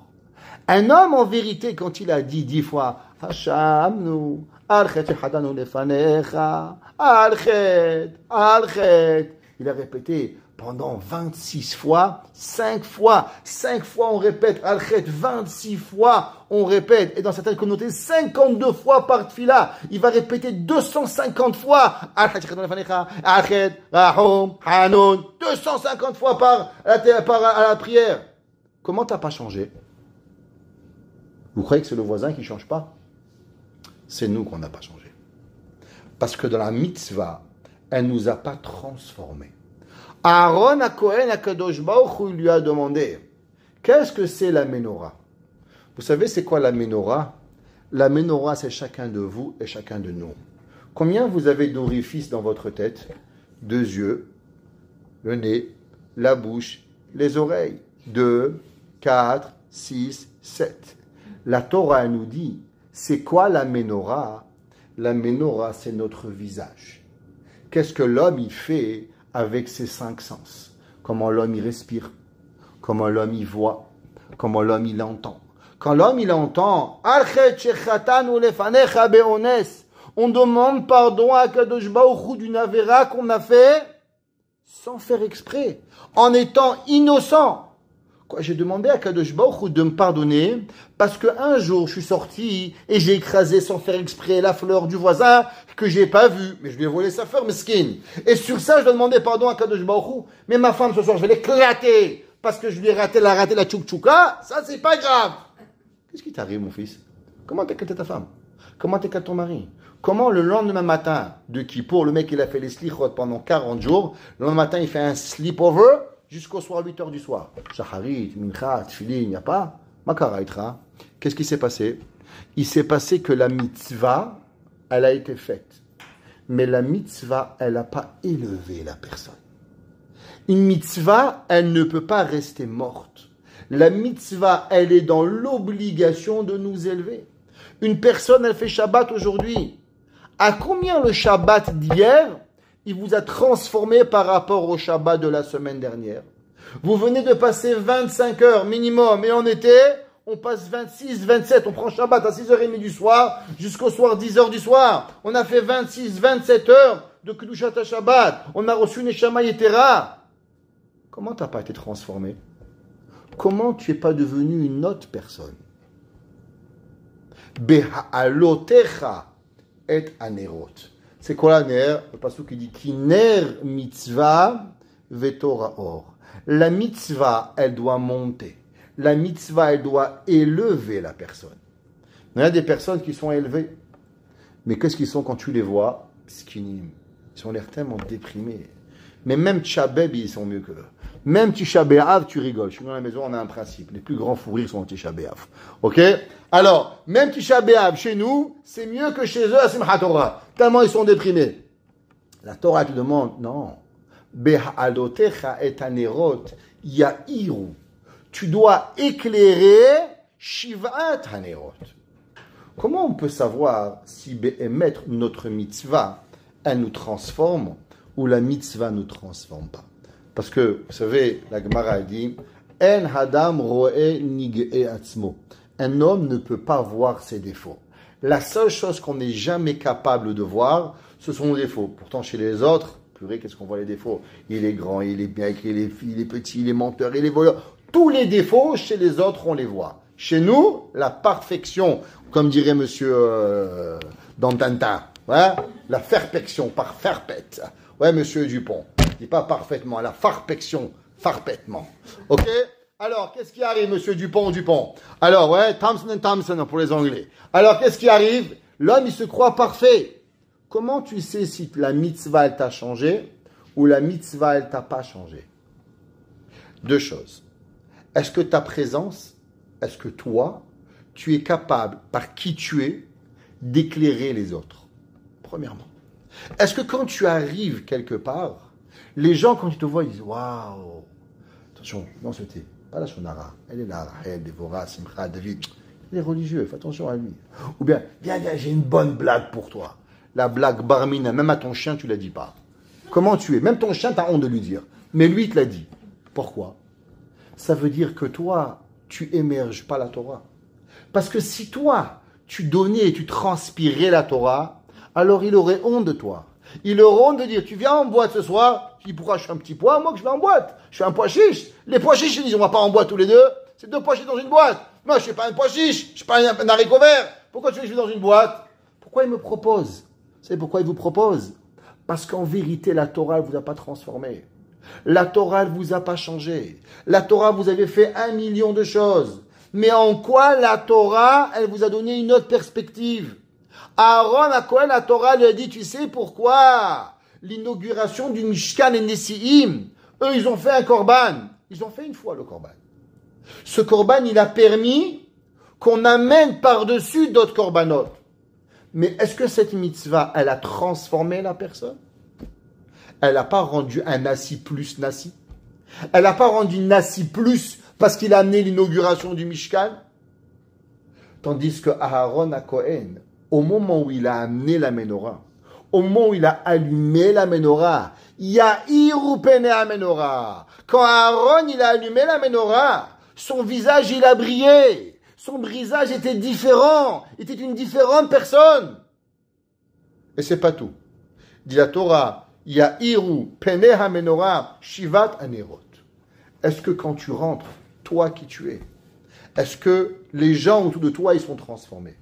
Un homme, en vérité, quand il a dit 10 fois « Hashamnu, al-chet hadanu lefanecha, al-chet, al-chet », il a répété pendant 26 fois, 5 fois on répète, al-chet, 26 fois on répète, et dans certaines communautés, 52 fois par tfila, il va répéter 250 fois, al-chet, al-chet, rahum, hanun, 250 fois par la prière. Comment t'as pas changé? Vous croyez que c'est le voisin qui ne change pas? C'est nous qu'on n'a pas changé. Parce que dans la mitzvah, elle ne nous a pas transformés. Aaron à Kohen à Kadosh Baruch Hu, il lui a demandé, qu'est-ce que c'est la menorah? Vous savez c'est quoi la menorah? La menorah, c'est chacun de vous et chacun de nous. Combien vous avez d'orifices dans votre tête? 2 yeux, le nez, la bouche, les oreilles. 2, 4, 6, 7. La Torah elle nous dit, c'est quoi la menorah? La menorah, c'est notre visage. Qu'est-ce que l'homme il fait avec ses 5 sens? Comment l'homme il respire? Comment l'homme il voit? Comment l'homme il entend? Quand l'homme il entend, on demande pardon à Kadosh Baruch Hu d'une avéra qu'on a fait sans faire exprès, en étant innocent. J'ai demandé à Kadosh Baruch Hu de me pardonner parce qu'un jour je suis sorti et j'ai écrasé sans faire exprès la fleur du voisin que j'ai pas vue, mais je lui ai volé sa fleur, mesquine. Et sur ça je dois demander pardon à Kadosh Baruch Hu. Mais ma femme ce soir je vais l'éclater parce que je lui ai raté la tchouk-tchouka, ça c'est pas grave. Qu'est-ce qui t'arrive mon fils? Comment t'éclates ta femme? Comment t'éclates ton mari? Comment le lendemain matin de Kippour, le mec il a fait les slichot pendant 40 jours, le lendemain matin il fait un sleepover jusqu'au soir, 8h du soir. Shacharit, Mincha, Tfilin, il n'y a pas. Makaraitra. Qu'est-ce qui s'est passé? Il s'est passé que la mitzvah, elle a été faite. Mais la mitzvah, elle n'a pas élevé la personne. Une mitzvah, elle ne peut pas rester morte. La mitzvah, elle est dans l'obligation de nous élever. Une personne, elle fait Shabbat aujourd'hui. À combien le Shabbat d'hier il vous a transformé par rapport au Shabbat de la semaine dernière? Vous venez de passer 25 heures minimum, et en été, on passe 26, 27, on prend Shabbat à 6h30 du soir, jusqu'au soir 10h du soir. On a fait 26, 27 heures de Kedushat Shabbat. On a reçu Neshama Yetera. Comment tu n'as pas été transformé? Comment tu n'es pas devenu une autre personne? Beha'alotecha et anerot. C'est quoi la ner? Le passage qui dit ki ner mitzvah vetora or. La mitzvah, elle doit monter. La mitzvah, elle doit élever la personne. Il y a des personnes qui sont élevées. Mais qu'est-ce qu'ils sont quand tu les vois? Skinim. Ils ont l'air tellement déprimés. Mais même Tchabeb, ils sont mieux qu'eux. Même Tisha B'Av, tu rigoles. Je suis dans la maison, on a un principe. Les plus grands fous rires sont en Tisha B'Av. Ok? Alors, même Tisha B'Av, chez nous, c'est mieux que chez eux à Simchat Torah. Tellement ils sont déprimés. La Torah te demande, non. Be'ha'alotecha et anerot ya'iru. Tu dois éclairer Shivat Hanerot. Comment on peut savoir si Be'emet, notre mitzvah, elle nous transforme ou la mitzvah ne nous transforme pas? Parce que, vous savez, la Gemara a dit En hadam roe nig'e atzmo. Un homme ne peut pas voir ses défauts. La seule chose qu'on n'est jamais capable de voir, ce sont les défauts. Pourtant, chez les autres, purée, qu'est-ce qu'on voit les défauts? Il est grand, il est bien écrit, il est petit, il est menteur, il est voleur. Tous les défauts, chez les autres, on les voit. Chez nous, la perfection, comme dirait monsieur dans Tintin, ouais, la perfection, parfaite. Ouais, monsieur Dupont. Je dis pas parfaitement, la farpection, farpètement. Ok? Alors, qu'est-ce qui arrive, monsieur Dupont? Alors, ouais, Thompson pour les Anglais. Alors, qu'est-ce qui arrive? L'homme, il se croit parfait. Comment tu sais si la mitzvah, elle t'a changé ou la mitzvah, elle t'a pas changé? 2 choses. est-ce que ta présence, est-ce que toi, tu es capable, par qui tu es, d'éclairer les autres? Premièrement. Est-ce que quand tu arrives quelque part, les gens, quand ils te voient, ils disent waouh, attention, non, c'était pas la Shonara, elle est là, Rahel, Dévorah, Simcha, David, il est religieux, fais attention à lui. Ou bien, viens, j'ai une bonne blague pour toi. La blague barmina, même à ton chien, tu la dis pas. Comment tu es? Même ton chien, tu as honte de lui dire. Mais lui, il te l'a dit. Pourquoi? Ça veut dire que toi, tu émerges pas la Torah. Parce que si toi, tu donnais et tu transpirais la Torah, alors il aurait honte de toi. Il aurait honte de dire, tu viens en boîte ce soir? Tu dis, pourquoi je fais un petit pois? Moi, que je vais en boîte. Je fais un pois chiche. Les pois chiches, ils disent, on va pas en boîte tous les deux. C'est 2 pois chiches dans une boîte. Moi, je fais pas un pois chiche. Je fais pas un haricot vert. Pourquoi tu veux que je vais dans une boîte? Pourquoi il me propose? Vous savez pourquoi il vous propose? Parce qu'en vérité, la Torah, elle ne vous a pas transformé. La Torah, elle ne vous a pas changé. La Torah, vous avez fait 1 million de choses. Mais en quoi la Torah, elle vous a donné une autre perspective? Aaron, à quoi la Torah lui a dit, tu sais pourquoi l'inauguration du Mishkan et Nessi'im, eux, ils ont fait un korban. Ils ont fait une fois le korban. Ce korban, il a permis qu'on amène par-dessus d'autres korbanot. Mais est-ce que cette mitzvah, elle a transformé la personne? Elle n'a pas rendu un Nassi plus Nassi. Elle n'a pas rendu Nassi plus parce qu'il a amené l'inauguration du Mishkan. Tandis que Aaron à Cohen, au moment où il a amené la menorah, au moment où il a allumé la menorah, Yahiru pene menorah. Quand Aaron il a allumé la menorah, son visage il a brillé. Son visage était différent. Il était une différente personne. Et c'est pas tout. Dit la Torah, Yahiru pene menorah shivat anerot. Est-ce que quand tu rentres, toi qui tu es, est-ce que les gens autour de toi, ils sont transformés?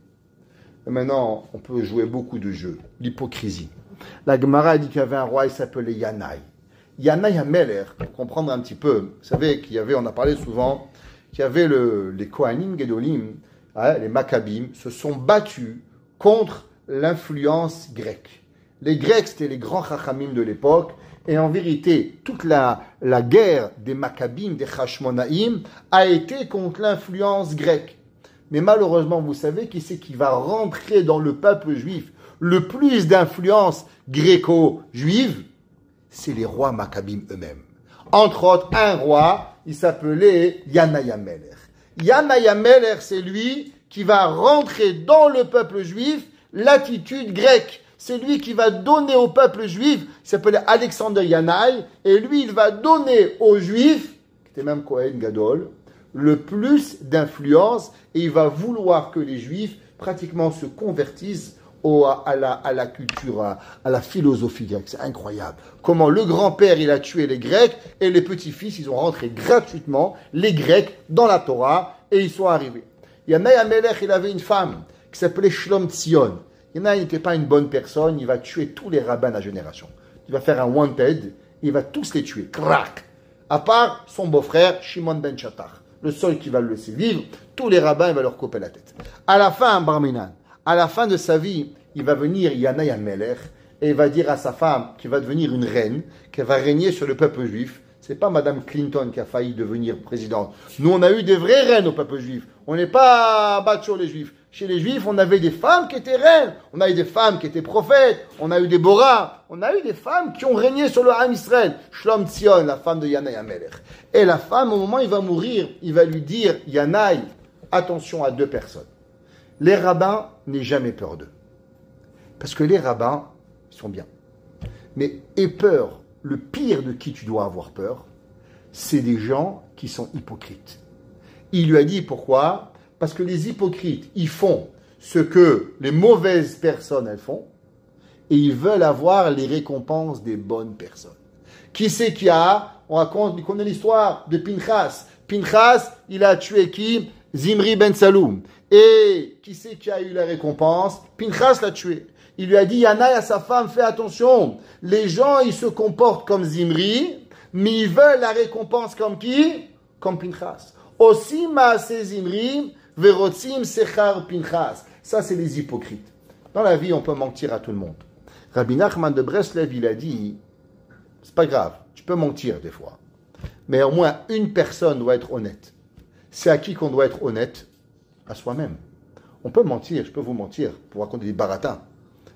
Et maintenant, on peut jouer beaucoup de jeux. L'hypocrisie. La Gemara a dit qu'il y avait un roi, il s'appelait Yanaï. Yanaï Hameler, pour comprendre un petit peu, vous savez qu'il y avait, on a parlé souvent, qu'il y avait les Kohanim Gedolim, les Maccabim, se sont battus contre l'influence grecque. Les Grecs, c'était les grands Chachamim de l'époque, et en vérité, toute la guerre des Maccabim, des Hashmonaïm, a été contre l'influence grecque. Mais malheureusement, vous savez qui c'est qui va rentrer dans le peuple juif le plus d'influence gréco-juive? C'est les rois Maccabim eux-mêmes. Entre autres, un roi, il s'appelait Yanaï Hameler. Yanaï Hameler, c'est lui qui va rentrer dans le peuple juif l'attitude grecque. C'est lui qui va donner au peuple juif, il s'appelait Alexander Yanaï, et lui, il va donner aux juifs, qui était même Kohen Gadol, le plus d'influence, et il va vouloir que les juifs pratiquement se convertissent à la culture, à la philosophie grecque. C'est incroyable. Comment le grand-père, il a tué les Grecs, et les petits-fils, ils ont rentré gratuitement les Grecs dans la Torah, et ils sont arrivés. Yanaï Hamelech, il avait une femme qui s'appelait Shlom Tzion. Yanaï n'était pas une bonne personne, il va tuer tous les rabbins de la génération. Il va faire un wanted, il va tous les tuer. Crac! À part son beau-frère, Shimon ben Chattar. Le seul qui va le laisser vivre, tous les rabbins, il va leur couper la tête. À la fin, Barminan, à la fin de sa vie, il va venir Yanaï Hamelech et il va dire à sa femme qu'il va devenir une reine, qu'elle va régner sur le peuple juif. C'est pas Madame Clinton qui a failli devenir présidente. Nous, on a eu des vraies reines au peuple juif. On n'est pas battus les juifs. Chez les juifs, on avait des femmes qui étaient reines. On a eu des femmes qui étaient prophètes. On a eu des Borah. On a eu des femmes qui ont régné sur le Ham Israël. Shlom Tzion, la femme de Yanaï Hamelech. Et la femme, au moment où il va mourir, il va lui dire, Yanaï, attention à 2 personnes. Les rabbins, n'aie jamais peur d'eux. Parce que les rabbins, ils sont bien. Mais aie peur, le pire de qui tu dois avoir peur, c'est des gens qui sont hypocrites. Il lui a dit pourquoi? Parce que les hypocrites, ils font ce que les mauvaises personnes, elles font, et ils veulent avoir les récompenses des bonnes personnes. Qui c'est qui a? On raconte, on connaît l'histoire de Pinchas. Pinchas, il a tué qui? Zimri ben Saloum. Et qui c'est qui a eu la récompense? Pinchas l'a tué. Il lui a dit, Yanaï à sa femme, fais attention. Les gens, ils se comportent comme Zimri, mais ils veulent la récompense comme qui? Comme Pinchas. Aussi maase Zimri, verotzim sechar Pinchas. Ça, c'est les hypocrites. Dans la vie, on peut mentir à tout le monde. Rabbi Nachman de Breslev, il a dit, c'est pas grave, tu peux mentir des fois. Mais au moins, une personne doit être honnête. C'est à qui qu'on doit être honnête? À soi-même. On peut mentir, je peux vous mentir pour raconter des baratins.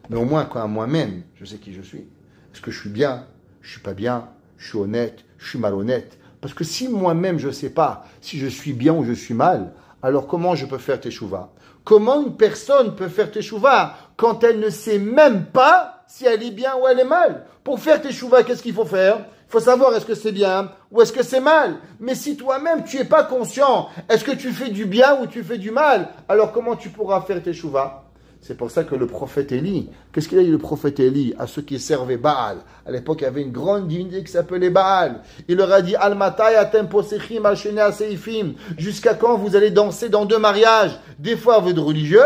Mais au moins, quand à moi-même, je sais qui je suis. Est-ce que je suis bien? Je suis pas bien? Je suis honnête? Je suis malhonnête? Parce que si moi-même, je ne sais pas si je suis bien ou je suis mal, alors comment je peux faire teshuva? Comment une personne peut faire teshuva quand elle ne sait même pas si elle est bien ou elle est mal? Pour faire teshuva, qu'est-ce qu'il faut faire? Il faut savoir est-ce que c'est bien ou est-ce que c'est mal. Mais si toi-même, tu n'es pas conscient, est-ce que tu fais du bien ou tu fais du mal? Alors comment tu pourras faire teshuva? C'est pour ça que le prophète Élie, qu'est-ce qu'il a dit le prophète Élie à ceux qui servaient Baal? À l'époque, il y avait une grande divinité qui s'appelait Baal. Il leur a dit, Al-Matai atem posechim al-shene aseifim. Jusqu'à quand vous allez danser dans 2 mariages? Des fois, vous êtes religieux,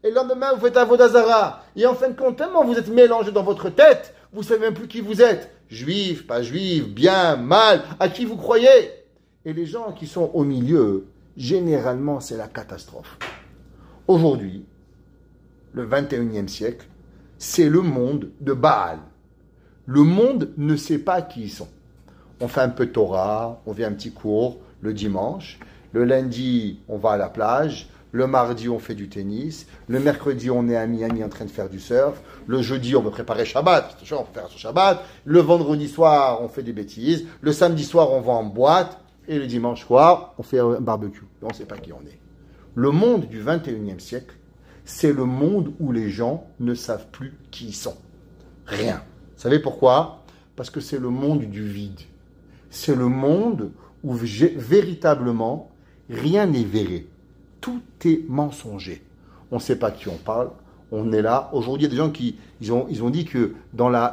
et le lendemain, vous faites Avodazara. Et en fin de compte, tellement vous êtes mélangé dans votre tête, vous ne savez même plus qui vous êtes. Juif, pas juif, bien, mal, à qui vous croyez? Et les gens qui sont au milieu, généralement, c'est la catastrophe. Aujourd'hui, le 21e siècle, c'est le monde de Baal. Le monde ne sait pas qui ils sont. On fait un peu de Torah, on vient un petit cours le dimanche. Le lundi, on va à la plage. Le mardi, on fait du tennis. Le mercredi, on est à Miami en train de faire du surf. Le jeudi, on veut préparer Shabbat. On peut faire son Shabbat. Le vendredi soir, on fait des bêtises. Le samedi soir, on va en boîte. Et le dimanche soir, on fait un barbecue. On ne sait pas qui on est. Le monde du 21e siècle, c'est le monde où les gens ne savent plus qui ils sont. Rien. Vous savez pourquoi? Parce que c'est le monde du vide. C'est le monde où véritablement rien n'est véré. Tout est mensonger. On ne sait pas qui on parle. On est là. Aujourd'hui, il y a des gens qui ils ont dit que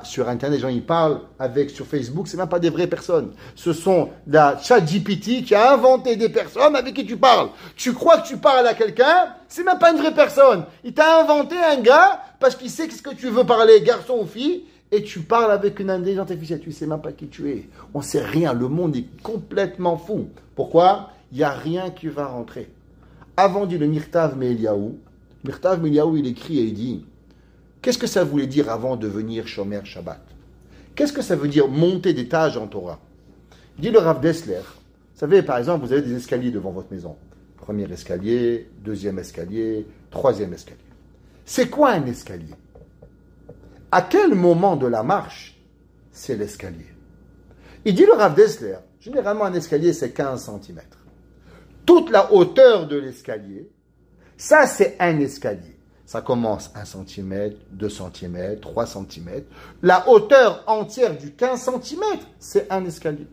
sur Internet, les gens ils parlent sur Facebook, c'est même pas des vraies personnes. Ce sont la ChatGPT qui a inventé des personnes avec qui tu parles. Tu crois que tu parles à quelqu'un, c'est même pas une vraie personne. Il t'a inventé un gars parce qu'il sait ce que tu veux parler, garçon ou fille, et tu parles avec une intelligence artificielle. Tu sais même pas qui tu es. On sait rien. Le monde est complètement fou. Pourquoi? Il n'y a rien qui va rentrer. Avant dit le Mirtav Me'Eliyahu. Mirtav Me'Eliyahu, il écrit et il dit, qu'est-ce que ça voulait dire avant de devenir Shomer Shabbat? Qu'est-ce que ça veut dire monter d'étage en Torah? Dit le Rav Dessler, vous savez, par exemple, vous avez des escaliers devant votre maison. Premier escalier, deuxième escalier, troisième escalier. C'est quoi un escalier? À quel moment de la marche, c'est l'escalier? Il dit le Rav Dessler, généralement un escalier c'est 15 cm. Toute la hauteur de l'escalier, ça c'est un escalier. Ça commence 1 cm, 2 cm, 3 cm. La hauteur entière du 15 cm, c'est un escalier.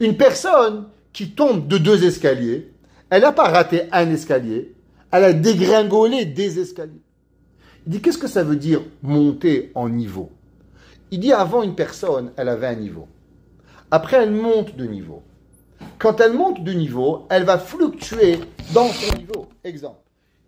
Une personne qui tombe de 2 escaliers, elle n'a pas raté un escalier, elle a dégringolé des escaliers. Il dit, qu'est-ce que ça veut dire monter en niveau? Il dit, avant une personne, elle avait un niveau. Après, elle monte de niveau. Quand elle monte de niveau, elle va fluctuer dans son niveau. Exemple.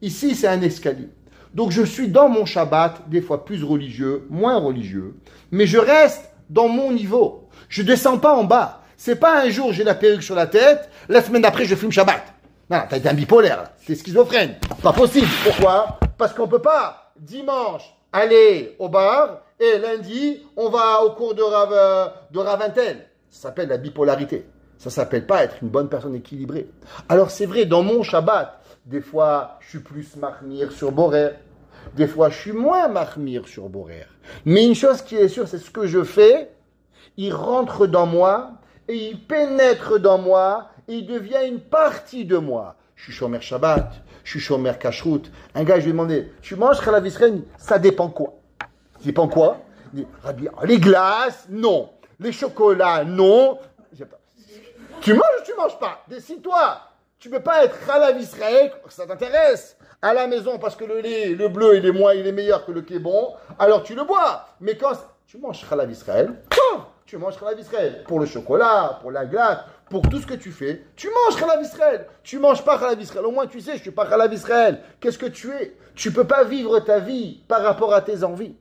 Ici, c'est un escalier. Donc, je suis dans mon Shabbat, des fois plus religieux, moins religieux, mais je reste dans mon niveau. Je ne descends pas en bas. C'est pas un jour, j'ai la perruque sur la tête, la semaine d'après, je fume Shabbat. Non, t'as été un bipolaire, t'es schizophrène. Pas possible. Pourquoi? Parce qu'on ne peut pas, dimanche, aller au bar, et lundi, on va au cours de Ravintel. Ça s'appelle la bipolarité. Ça ne s'appelle pas être une bonne personne équilibrée. Alors, c'est vrai, dans mon Shabbat, des fois, je suis plus marmire sur Borer. Des fois, je suis moins marmire sur Borer. Mais une chose qui est sûre, c'est ce que je fais, il rentre dans moi, et il pénètre dans moi, et il devient une partie de moi. Je suis Shomer Shabbat, je suis Shomer Kashrut. Un gars, je lui ai demandé, tu manges Chalav Israël? Ça dépend quoi? Ça dépend quoi? Il dit, Rabbi, les glaces, non. Les chocolats, non. Tu manges ou tu manges pas? Décide-toi. Tu ne peux pas être Chalav Israël, ça t'intéresse, à la maison parce que le lait, le bleu, il est meilleur que le qui est bon, alors tu le bois. Mais quand tu manges Chalav Israël, tu manges Chalav Israël. Pour le chocolat, pour la glace, pour tout ce que tu fais, tu manges Chalav Israël. Tu ne manges pas Chalav Israël. Au moins tu sais, je ne suis pas Chalav Israël. Qu'est-ce que tu es? Tu ne peux pas vivre ta vie par rapport à tes envies.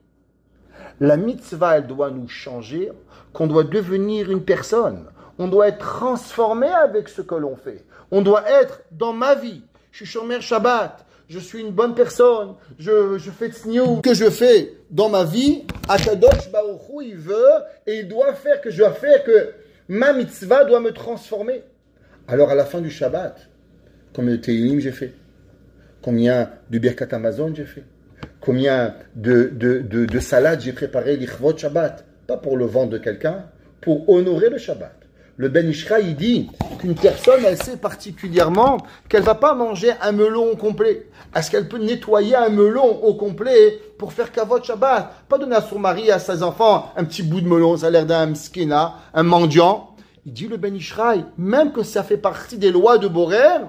La mitzvah, elle doit nous changer, qu'on doit devenir une personne. On doit être transformé avec ce que l'on fait. On doit être dans ma vie. Je suis Shomer Shabbat. Je suis une bonne personne. Je fais tzniut. Que je fais dans ma vie, Akadosh Baruch Hu, il veut et il doit faire que ma mitzvah doit me transformer. Alors à la fin du Shabbat, Combien de Teilim j'ai fait? Combien de Birkat Amazon j'ai fait? Combien de salades j'ai préparé l'Ichvot Shabbat? Pas pour le vendre de quelqu'un, pour honorer le Shabbat. Le Ben Ishra, il dit qu'une personne, elle sait particulièrement qu'elle ne va pas manger un melon au complet. Est-ce qu'elle peut nettoyer un melon au complet pour faire Kavod Shabbat? Pas donner à son mari, à ses enfants, un petit bout de melon, ça a l'air d'un mskina, un mendiant. Il dit le Ben Ishraï, même que ça fait partie des lois de Borer,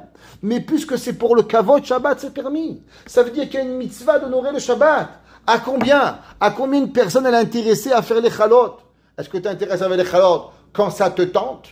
mais puisque c'est pour le Kavod Shabbat, c'est permis. Ça veut dire qu'il y a une mitzvah d'honorer le Shabbat. À combien? À combien une personne elle est intéressée à faire les chalot? Est-ce que tu es intéressé à faire les chalot quand ça te tente?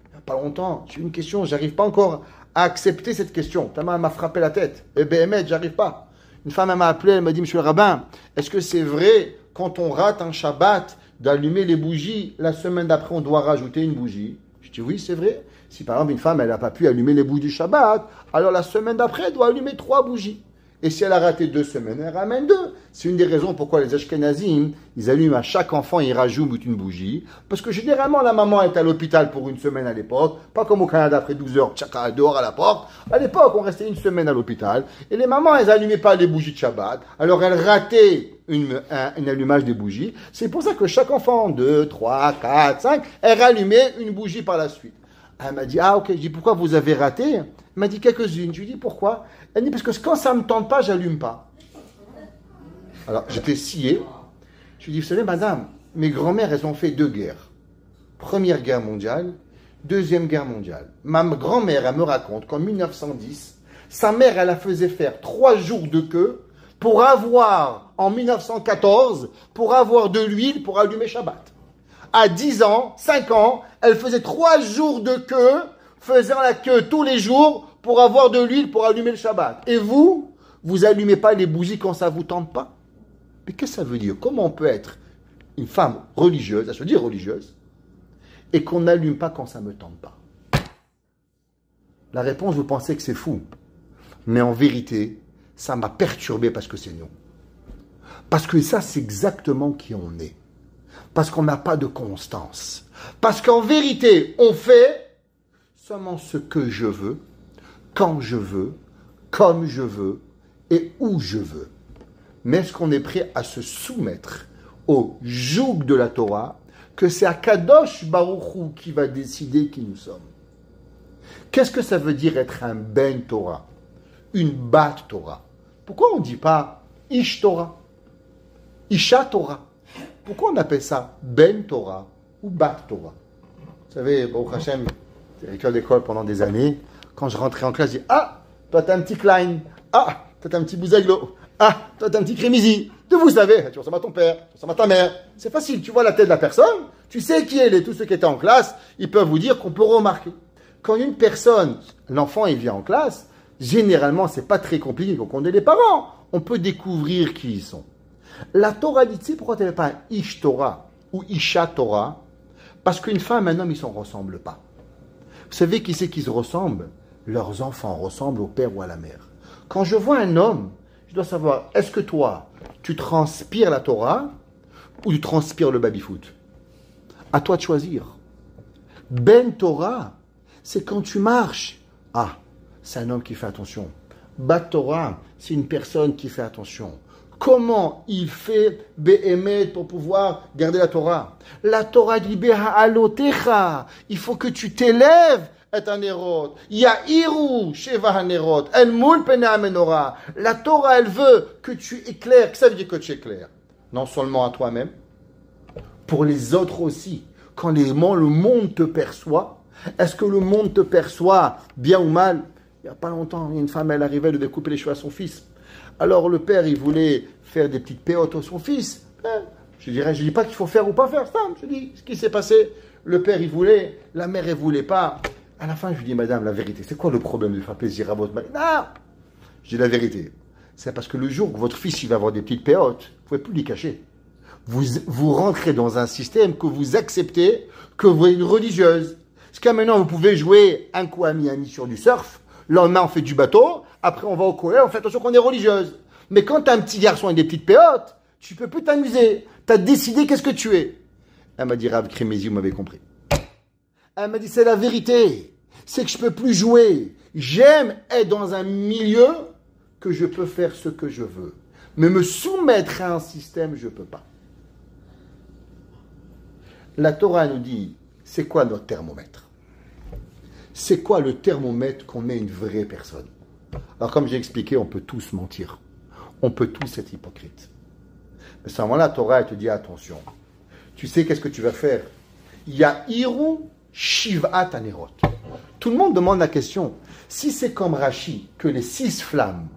Il n'y a pas longtemps, j'ai une question, j'arrive pas encore à accepter cette question. Ta main m'a frappé la tête. Et BMF, j'arrive pas. Une femme elle m'a appelé, elle m'a dit, monsieur le rabbin, est-ce que c'est vrai quand on rate un Shabbat d'allumer les bougies, la semaine d'après on doit rajouter une bougie? Je dis oui, c'est vrai. Si par exemple une femme elle n'a pas pu allumer les bougies du Shabbat, alors la semaine d'après elle doit allumer 3 bougies. Et si elle a raté 2 semaines, elle ramène 2. C'est une des raisons pourquoi les Ashkenazim, ils allument à chaque enfant, ils rajoutent une bougie. Parce que généralement, la maman est à l'hôpital pour une semaine à l'époque. Pas comme au Canada, après 12 heures, tchaka, dehors à la porte. À l'époque, on restait une semaine à l'hôpital. Et les mamans, elles n'allumaient pas les bougies de Shabbat. Alors, elles rataient un allumage des bougies. C'est pour ça que chaque enfant, 2, 3, 4, 5, elle rallumait une bougie par la suite. Elle m'a dit, ah ok, je dis, pourquoi vous avez raté? Elle m'a dit quelques-unes. Je lui dis, pourquoi? Elle dit, parce que quand ça ne me tente pas, j'allume pas. Alors, j'étais scié. Je lui dis, vous savez, madame, mes grands-mères, elles ont fait 2 guerres. Première guerre mondiale, Deuxième guerre mondiale. Ma grand-mère, elle me raconte qu'en 1910, sa mère, elle la faisait faire 3 jours de queue pour avoir, en 1914, pour avoir de l'huile pour allumer Shabbat. À 10 ans, 5 ans, elle faisait 3 jours de queue, faisant la queue tous les jours pour avoir de l'huile pour allumer le Shabbat. Et vous, vous allumez pas les bougies quand ça vous tente pas? Mais qu'est-ce que ça veut dire? Comment on peut être une femme religieuse, elle se dit religieuse, et qu'on n'allume pas quand ça me tente pas? La réponse, vous pensez que c'est fou. Mais en vérité, ça m'a perturbé parce que c'est nous. Parce que ça, c'est exactement qui on est. Parce qu'on n'a pas de constance. Parce qu'en vérité, on fait seulement ce que je veux, quand je veux, comme je veux et où je veux. Mais est-ce qu'on est prêt à se soumettre au joug de la Torah, que c'est Akadosh Baruch Hu qui va décider qui nous sommes? Qu'est-ce que ça veut dire être un Ben Torah, une Bat Torah? Pourquoi on ne dit pas Ish Torah, Isha Torah? Pourquoi on appelle ça Ben Torah ou Bat Torah? Vous savez, Baruch Hashem, j'étais à l'école d'école pendant des années. Quand je rentrais en classe, je dis, ah, toi t'as un petit Klein, ah, toi t'as un petit Bouzaglo, ah, toi t'as un petit Crémisi. Vous savez, tu ressembles à ton père, tu ressembles à ta mère. C'est facile, tu vois la tête de la personne, tu sais qui elle est. Tous ceux qui étaient en classe, ils peuvent vous dire qu'on peut remarquer. Quand une personne, l'enfant, il vient en classe, généralement, c'est pas très compliqué. Quand on est les parents, on peut découvrir qui ils sont. La Torah dit, tu sais pourquoi tu n'avais pas un Ish Torah ou Isha Torah? Parce qu'une femme et un homme, ils ne se ressemblent pas. Vous savez qui c'est qui se ressemblent? Leurs enfants ressemblent au père ou à la mère. Quand je vois un homme, je dois savoir, est-ce que toi, tu transpires la Torah ou tu transpires le baby-foot? À toi de choisir. Ben Torah, c'est quand tu marches. Ah, c'est un homme qui fait attention. Bat Torah, c'est une personne qui fait attention. Comment il fait Be'emet pour pouvoir garder la Torah? La Torah dit Be'ha'alotecha. Il faut que tu t'élèves et un érod. Ya'iru sheva hanerod. El moul pene amenora. La Torah, elle veut que tu éclaires. Que ça veut dire que tu éclaires? Non seulement à toi-même, pour les autres aussi. Quand le monde te perçoit, est-ce que le monde te perçoit bien ou mal? Il n'y a pas longtemps, une femme, elle arrivait, elle devait couper les cheveux à son fils. Alors le père, il voulait faire des petites péotes à son fils. Je dis pas qu'il faut faire ou pas faire. Je dis ce qui s'est passé. Le père, il voulait, la mère, elle voulait pas. À la fin, je lui dis, madame, la vérité, c'est quoi le problème de faire plaisir à votre mari? Non, je dis la vérité. C'est parce que le jour où votre fils il va avoir des petites péotes, vous ne pouvez plus les cacher. Vous rentrez dans un système que vous acceptez, que vous êtes une religieuse. Parce que maintenant, vous pouvez jouer un coup à Miami sur du surf. Le lendemain, on fait du bateau. Après, on va au collège, on fait attention qu'on est religieuse. Mais quand tu as un petit garçon avec des petites péotes, tu ne peux plus t'amuser. Tu as décidé qu'est-ce que tu es. Elle m'a dit, Rav Crémézy, vous m'avez compris. Elle m'a dit, c'est la vérité. c'est que je ne peux plus jouer. J'aime être dans un milieu que je peux faire ce que je veux. Mais me soumettre à un système, je ne peux pas. La Torah nous dit, c'est quoi notre thermomètre? C'est quoi le thermomètre qu'on met une vraie personne? Alors comme j'ai expliqué, on peut tous mentir. On peut tous être hypocrites. Mais à ce moment-là, la Torah, elle te dit, attention. Tu sais qu'est-ce que tu vas faire? Yahiru Shivat Anerot. Tout le monde demande la question. Si c'est comme Rashi, que les 6 flammes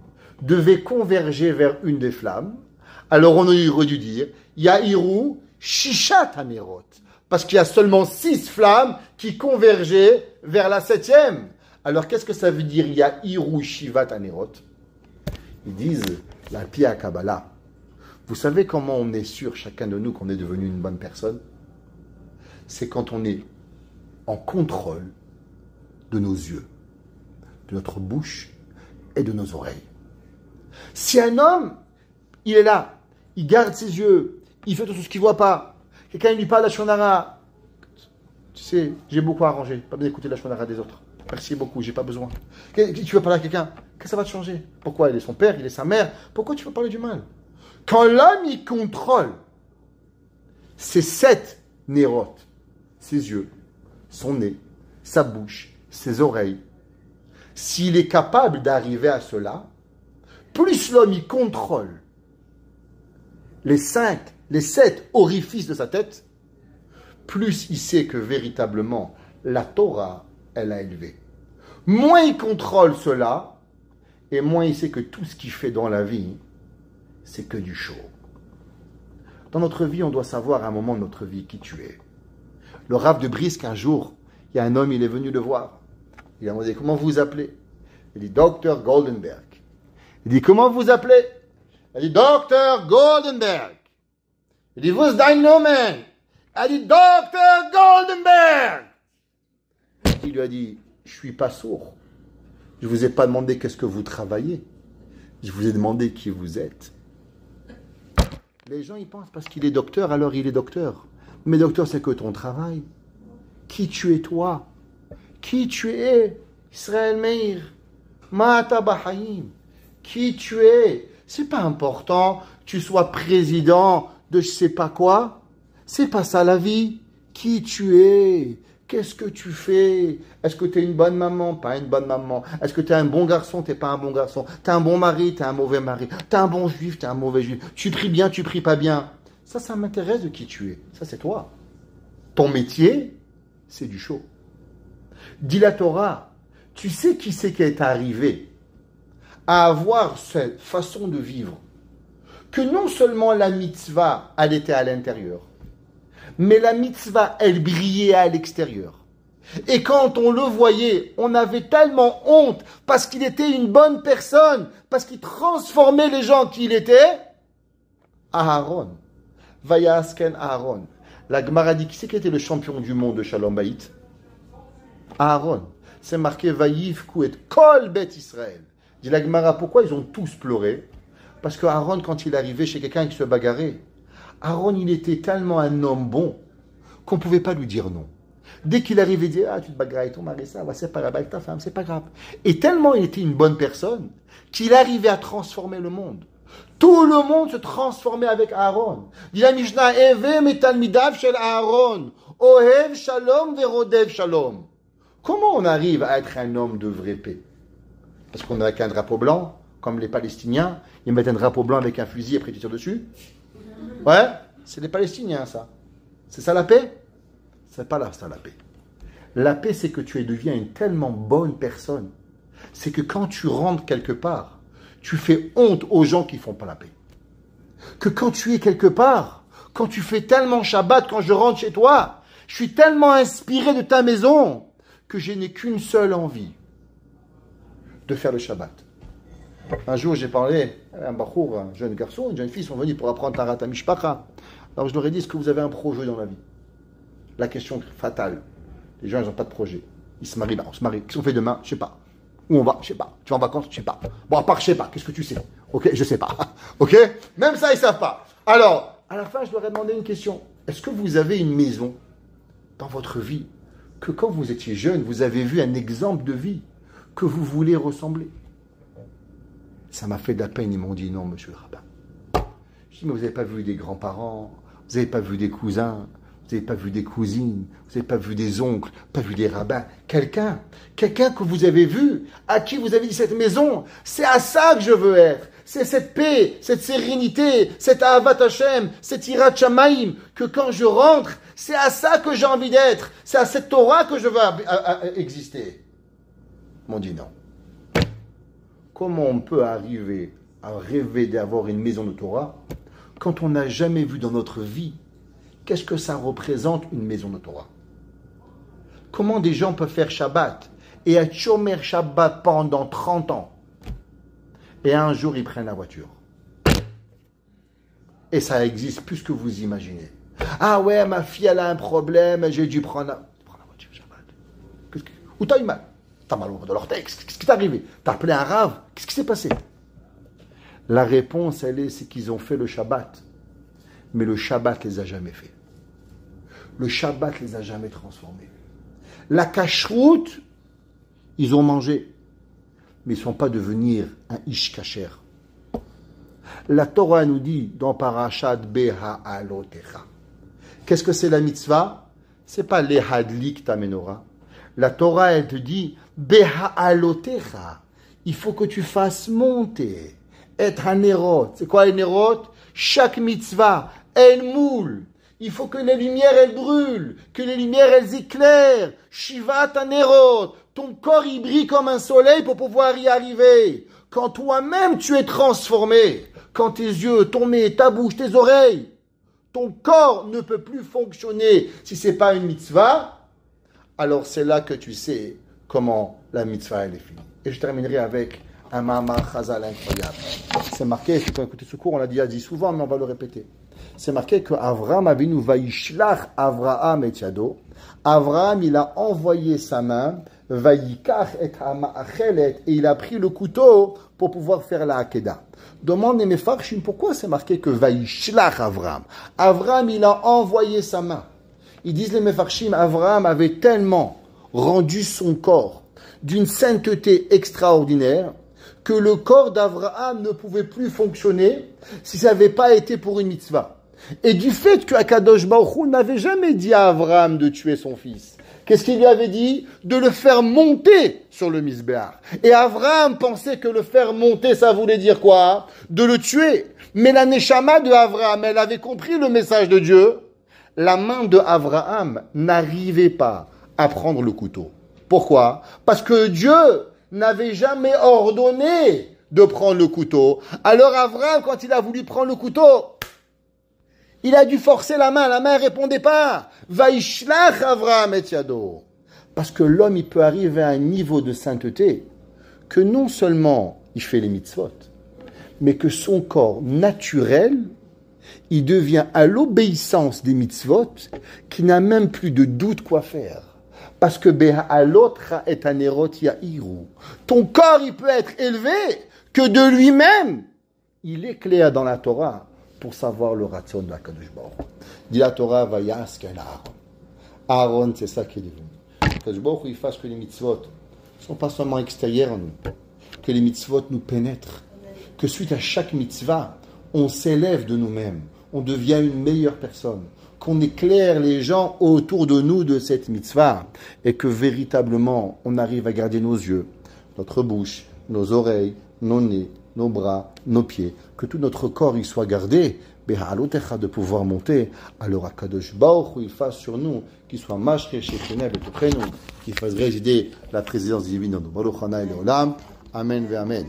devaient converger vers une des flammes, alors on aurait dû dire Yahiru Shishat Anerot. Parce qu'il y a seulement 6 flammes qui convergeaient vers la 7e. Alors qu'est-ce que ça veut dire Yahiru Shivat Anerot? Ils disent la Pia Kabbalah. Vous savez comment on est sûr, chacun de nous, qu'on est devenu une bonne personne? C'est quand on est en contrôle de nos yeux, de notre bouche et de nos oreilles. Si un homme, il est là, il garde ses yeux, il fait tout ce qu'il ne voit pas, quelqu'un lui parle la shonara, tu sais, j'ai beaucoup arrangé, pas besoin d'écouter la shonara des autres. Merci beaucoup, j'ai pas besoin. Tu veux parler à quelqu'un, qu'est-ce que ça va te changer? Pourquoi? Il est son père, il est sa mère, pourquoi tu veux parler du mal? Quand l'homme, il contrôle ses 7 nérotes, ses yeux, son nez, sa bouche, ses oreilles, s'il est capable d'arriver à cela, plus l'homme, il contrôle les 7 orifices de sa tête, plus il sait que véritablement, la Torah, elle a élevé. Moins il contrôle cela, et moins il sait que tout ce qu'il fait dans la vie, c'est que du show. Dans notre vie, on doit savoir à un moment de notre vie qui tu es. Le Rav de Brisk, un jour, il y a un homme, il est venu le voir. Il a demandé, comment vous vous appelez? Il dit, Dr. Goldenberg. Il dit, comment vous vous appelez? Il dit, Dr. Goldenberg. Il dit, vous dein Nomen? Il dit, Dr. Goldenberg. Il lui a dit, je ne suis pas sourd. Je ne vous ai pas demandé qu'est-ce que vous travaillez. Je vous ai demandé qui vous êtes. Les gens, ils pensent parce qu'il est docteur, alors il est docteur. Mais docteur, c'est que ton travail. Qui tu es toi? Qui tu es? Israël Meir. Ma'ata Bahayim. Qui tu es? C'est pas important. Tu sois président de je sais pas quoi. C'est pas ça la vie. Qui tu es? Qu'est-ce que tu fais? Est-ce que tu es une bonne maman? Pas une bonne maman. Est-ce que tu es un bon garçon? Tu n'es pas un bon garçon. Tu es un bon mari? Tu es un mauvais mari. Tu es un bon juif? Tu es un mauvais juif. Tu pries bien? Tu pries pas bien? Ça m'intéresse de qui tu es. Ça, c'est toi. Ton métier, c'est du show. Dis la Torah, tu sais qui c'est qui est arrivé à avoir cette façon de vivre, que non seulement la mitzvah, elle était à l'intérieur, mais la mitzvah, elle brillait à l'extérieur. Et quand on le voyait, on avait tellement honte parce qu'il était une bonne personne, parce qu'il transformait les gens qu'il était. Aaron. Vayasken Aaron. La Gemara dit, qui c'est qui était le champion du monde de Shalom Bayit? Aaron. C'est marqué Vayivku et Kol Bet Israël. Dit la Gemara, pourquoi ils ont tous pleuré? Parce que Aaron, quand il arrivait chez quelqu'un qui se bagarrait, Aaron, il était tellement un homme bon qu'on ne pouvait pas lui dire non. Dès qu'il arrivait, il disait, ah, tu te bagarres avec ton mari, ça va, c'est pas grave, avec ta femme, c'est pas grave. Et tellement il était une bonne personne qu'il arrivait à transformer le monde. Tout le monde se transformait avec Aaron. Dit la Mishnah, Eve metalmidav shel Aaron, ohev shalom verodev shalom. Comment on arrive à être un homme de vraie paix? Parce qu'on n'a qu'un drapeau blanc, comme les Palestiniens, ils mettent un drapeau blanc avec un fusil, après tu tires dessus. Ouais, c'est les Palestiniens, ça. C'est ça la paix? C'est pas là, ça la paix. La paix, c'est que tu deviens une tellement bonne personne. C'est que quand tu rentres quelque part, tu fais honte aux gens qui font pas la paix. Que quand tu es quelque part, quand tu fais tellement Shabbat, quand je rentre chez toi, je suis tellement inspiré de ta maison que je n'ai qu'une seule envie, de faire le Shabbat. Un jour, j'ai parlé à un bachour, un jeune garçon, une jeune fille sont venus pour apprendre Tarat Mishpacha. Alors je leur ai dit, est-ce que vous avez un projet dans la vie? La question fatale. Les gens, ils n'ont pas de projet. Ils se marient, on se marie. Qu'est-ce qu'on fait demain? Je sais pas. Où on va? Je sais pas. Tu vas en vacances? Je sais pas. Bon, à part, je sais pas. Qu'est-ce que tu sais? Ok, je sais pas. Ok? Même ça, ils savent pas. Alors, à la fin, je leur ai demandé une question. Est-ce que vous avez une maison dans votre vie que quand vous étiez jeune, vous avez vu un exemple de vie que vous voulez ressembler. Ça m'a fait de la peine, ils m'ont dit non, monsieur le rabbin. Je dis, mais vous n'avez pas vu des grands-parents, vous n'avez pas vu des cousins, vous n'avez pas vu des cousines, vous n'avez pas vu des oncles, pas vu des rabbins. Quelqu'un que vous avez vu, à qui vous avez dit cette maison, c'est à ça que je veux être. C'est cette paix, cette sérénité, cette Ahavat Hashem, cette Hirat Shamayim, que quand je rentre, c'est à ça que j'ai envie d'être. C'est à cette Torah que je veux exister. Ils m'ont dit non. Comment on peut arriver à rêver d'avoir une maison de Torah quand on n'a jamais vu dans notre vie qu'est-ce que ça représente une maison de Torah? Comment des gens peuvent faire Shabbat et être Shomer Shabbat pendant 30 ans et un jour ils prennent la voiture? Et ça existe plus que vous imaginez. Ah ouais, ma fille elle a un problème, j'ai dû prendre la voiture Shabbat. Où t'as eu mal? T'as mal au bras de l'orteil, qu'est-ce qui t'est arrivé? T'as appelé un rave, qu'est-ce qui s'est passé? La réponse, c'est qu'ils ont fait le Shabbat. Mais le Shabbat les a jamais fait. Le Shabbat les a jamais transformés. La cacheroute, ils ont mangé. Mais ils ne sont pas devenus un ish kasher. La Torah nous dit dans Parashat Beha'alotecha. Qu'est-ce que c'est la mitzvah? C'est pas lehadlik ta menorah. La Torah, elle te dit Beha'alotecha. Il faut que tu fasses monter. Être un érot. C'est quoi un érot? Chaque mitzvah, elle moule. Il faut que les lumières, elles brûlent. Que les lumières, elles éclairent. Shivat un érot. Ton corps, il brille comme un soleil pour pouvoir y arriver. Quand toi-même, tu es transformé. Quand tes yeux, ton nez, ta bouche, tes oreilles, ton corps ne peut plus fonctionner si ce n'est pas une mitzvah, alors c'est là que tu sais comment la mitzvah, elle est finie. Et je terminerai avec un Mahamar Chazal incroyable. C'est marqué, si tu as écouté ce cours, on l'a dit souvent, mais on va le répéter. C'est marqué que Avraham Avinu vaïshlach Avraham et Yado. Avraham, il a envoyé sa main, vaïkach et ha'ma'achelet, et il a pris le couteau pour pouvoir faire la Hakeda. Demande les Mefarshim pourquoi c'est marqué que vaïshlach Avraham. Avraham, il a envoyé sa main. Ils disent les Mefarshim, Avraham avait tellement rendu son corps d'une sainteté extraordinaire que le corps d'Avraham ne pouvait plus fonctionner si ça n'avait pas été pour une mitzvah. Et du fait que Akadosh Baruch Hu n'avait jamais dit à Avraham de tuer son fils, qu'est-ce qu'il lui avait dit? De le faire monter sur le Mizbeach. Et Avraham pensait que le faire monter, ça voulait dire quoi? De le tuer. Mais la Neshama de Avraham, elle avait compris le message de Dieu. La main de Avraham n'arrivait pas à prendre le couteau. Pourquoi? Parce que Dieu n'avait jamais ordonné de prendre le couteau. Alors Avraham, quand il a voulu prendre le couteau, il a dû forcer la main ne répondait pas. Vaïshlach Avraham et Yado. Parce que l'homme, il peut arriver à un niveau de sainteté que non seulement il fait les mitzvot, mais que son corps naturel, il devient à l'obéissance des mitzvot, qui n'a même plus de doute quoi faire. Parce que l'autre est un érot yahiru. Ton corps, il peut être élevé que de lui-même. Il éclaire dans la Torah pour savoir le ratson de la Kadosh Baruch Hu. Dit la Torah, va yaskel Aaron. Aaron, c'est ça qui est devenu. Kadosh Baruch Hu, il fasse que les mitzvot ne sont pas seulement extérieurs en nous, que les mitzvot nous pénètrent, que suite à chaque mitzvah, on s'élève de nous-mêmes, on devient une meilleure personne, qu'on éclaire les gens autour de nous de cette mitzvah, et que véritablement on arrive à garder nos yeux, notre bouche, nos oreilles, nos nez, nos bras, nos pieds, que tout notre corps il soit gardé, de pouvoir monter, alors Akadosh Baruch Hu il fasse sur nous, qu'il soit mashre shekinah et auprès nous, qu'il fasse résider la présidence divine dans nos Baruch Hana et Olam. Amen ve Amen.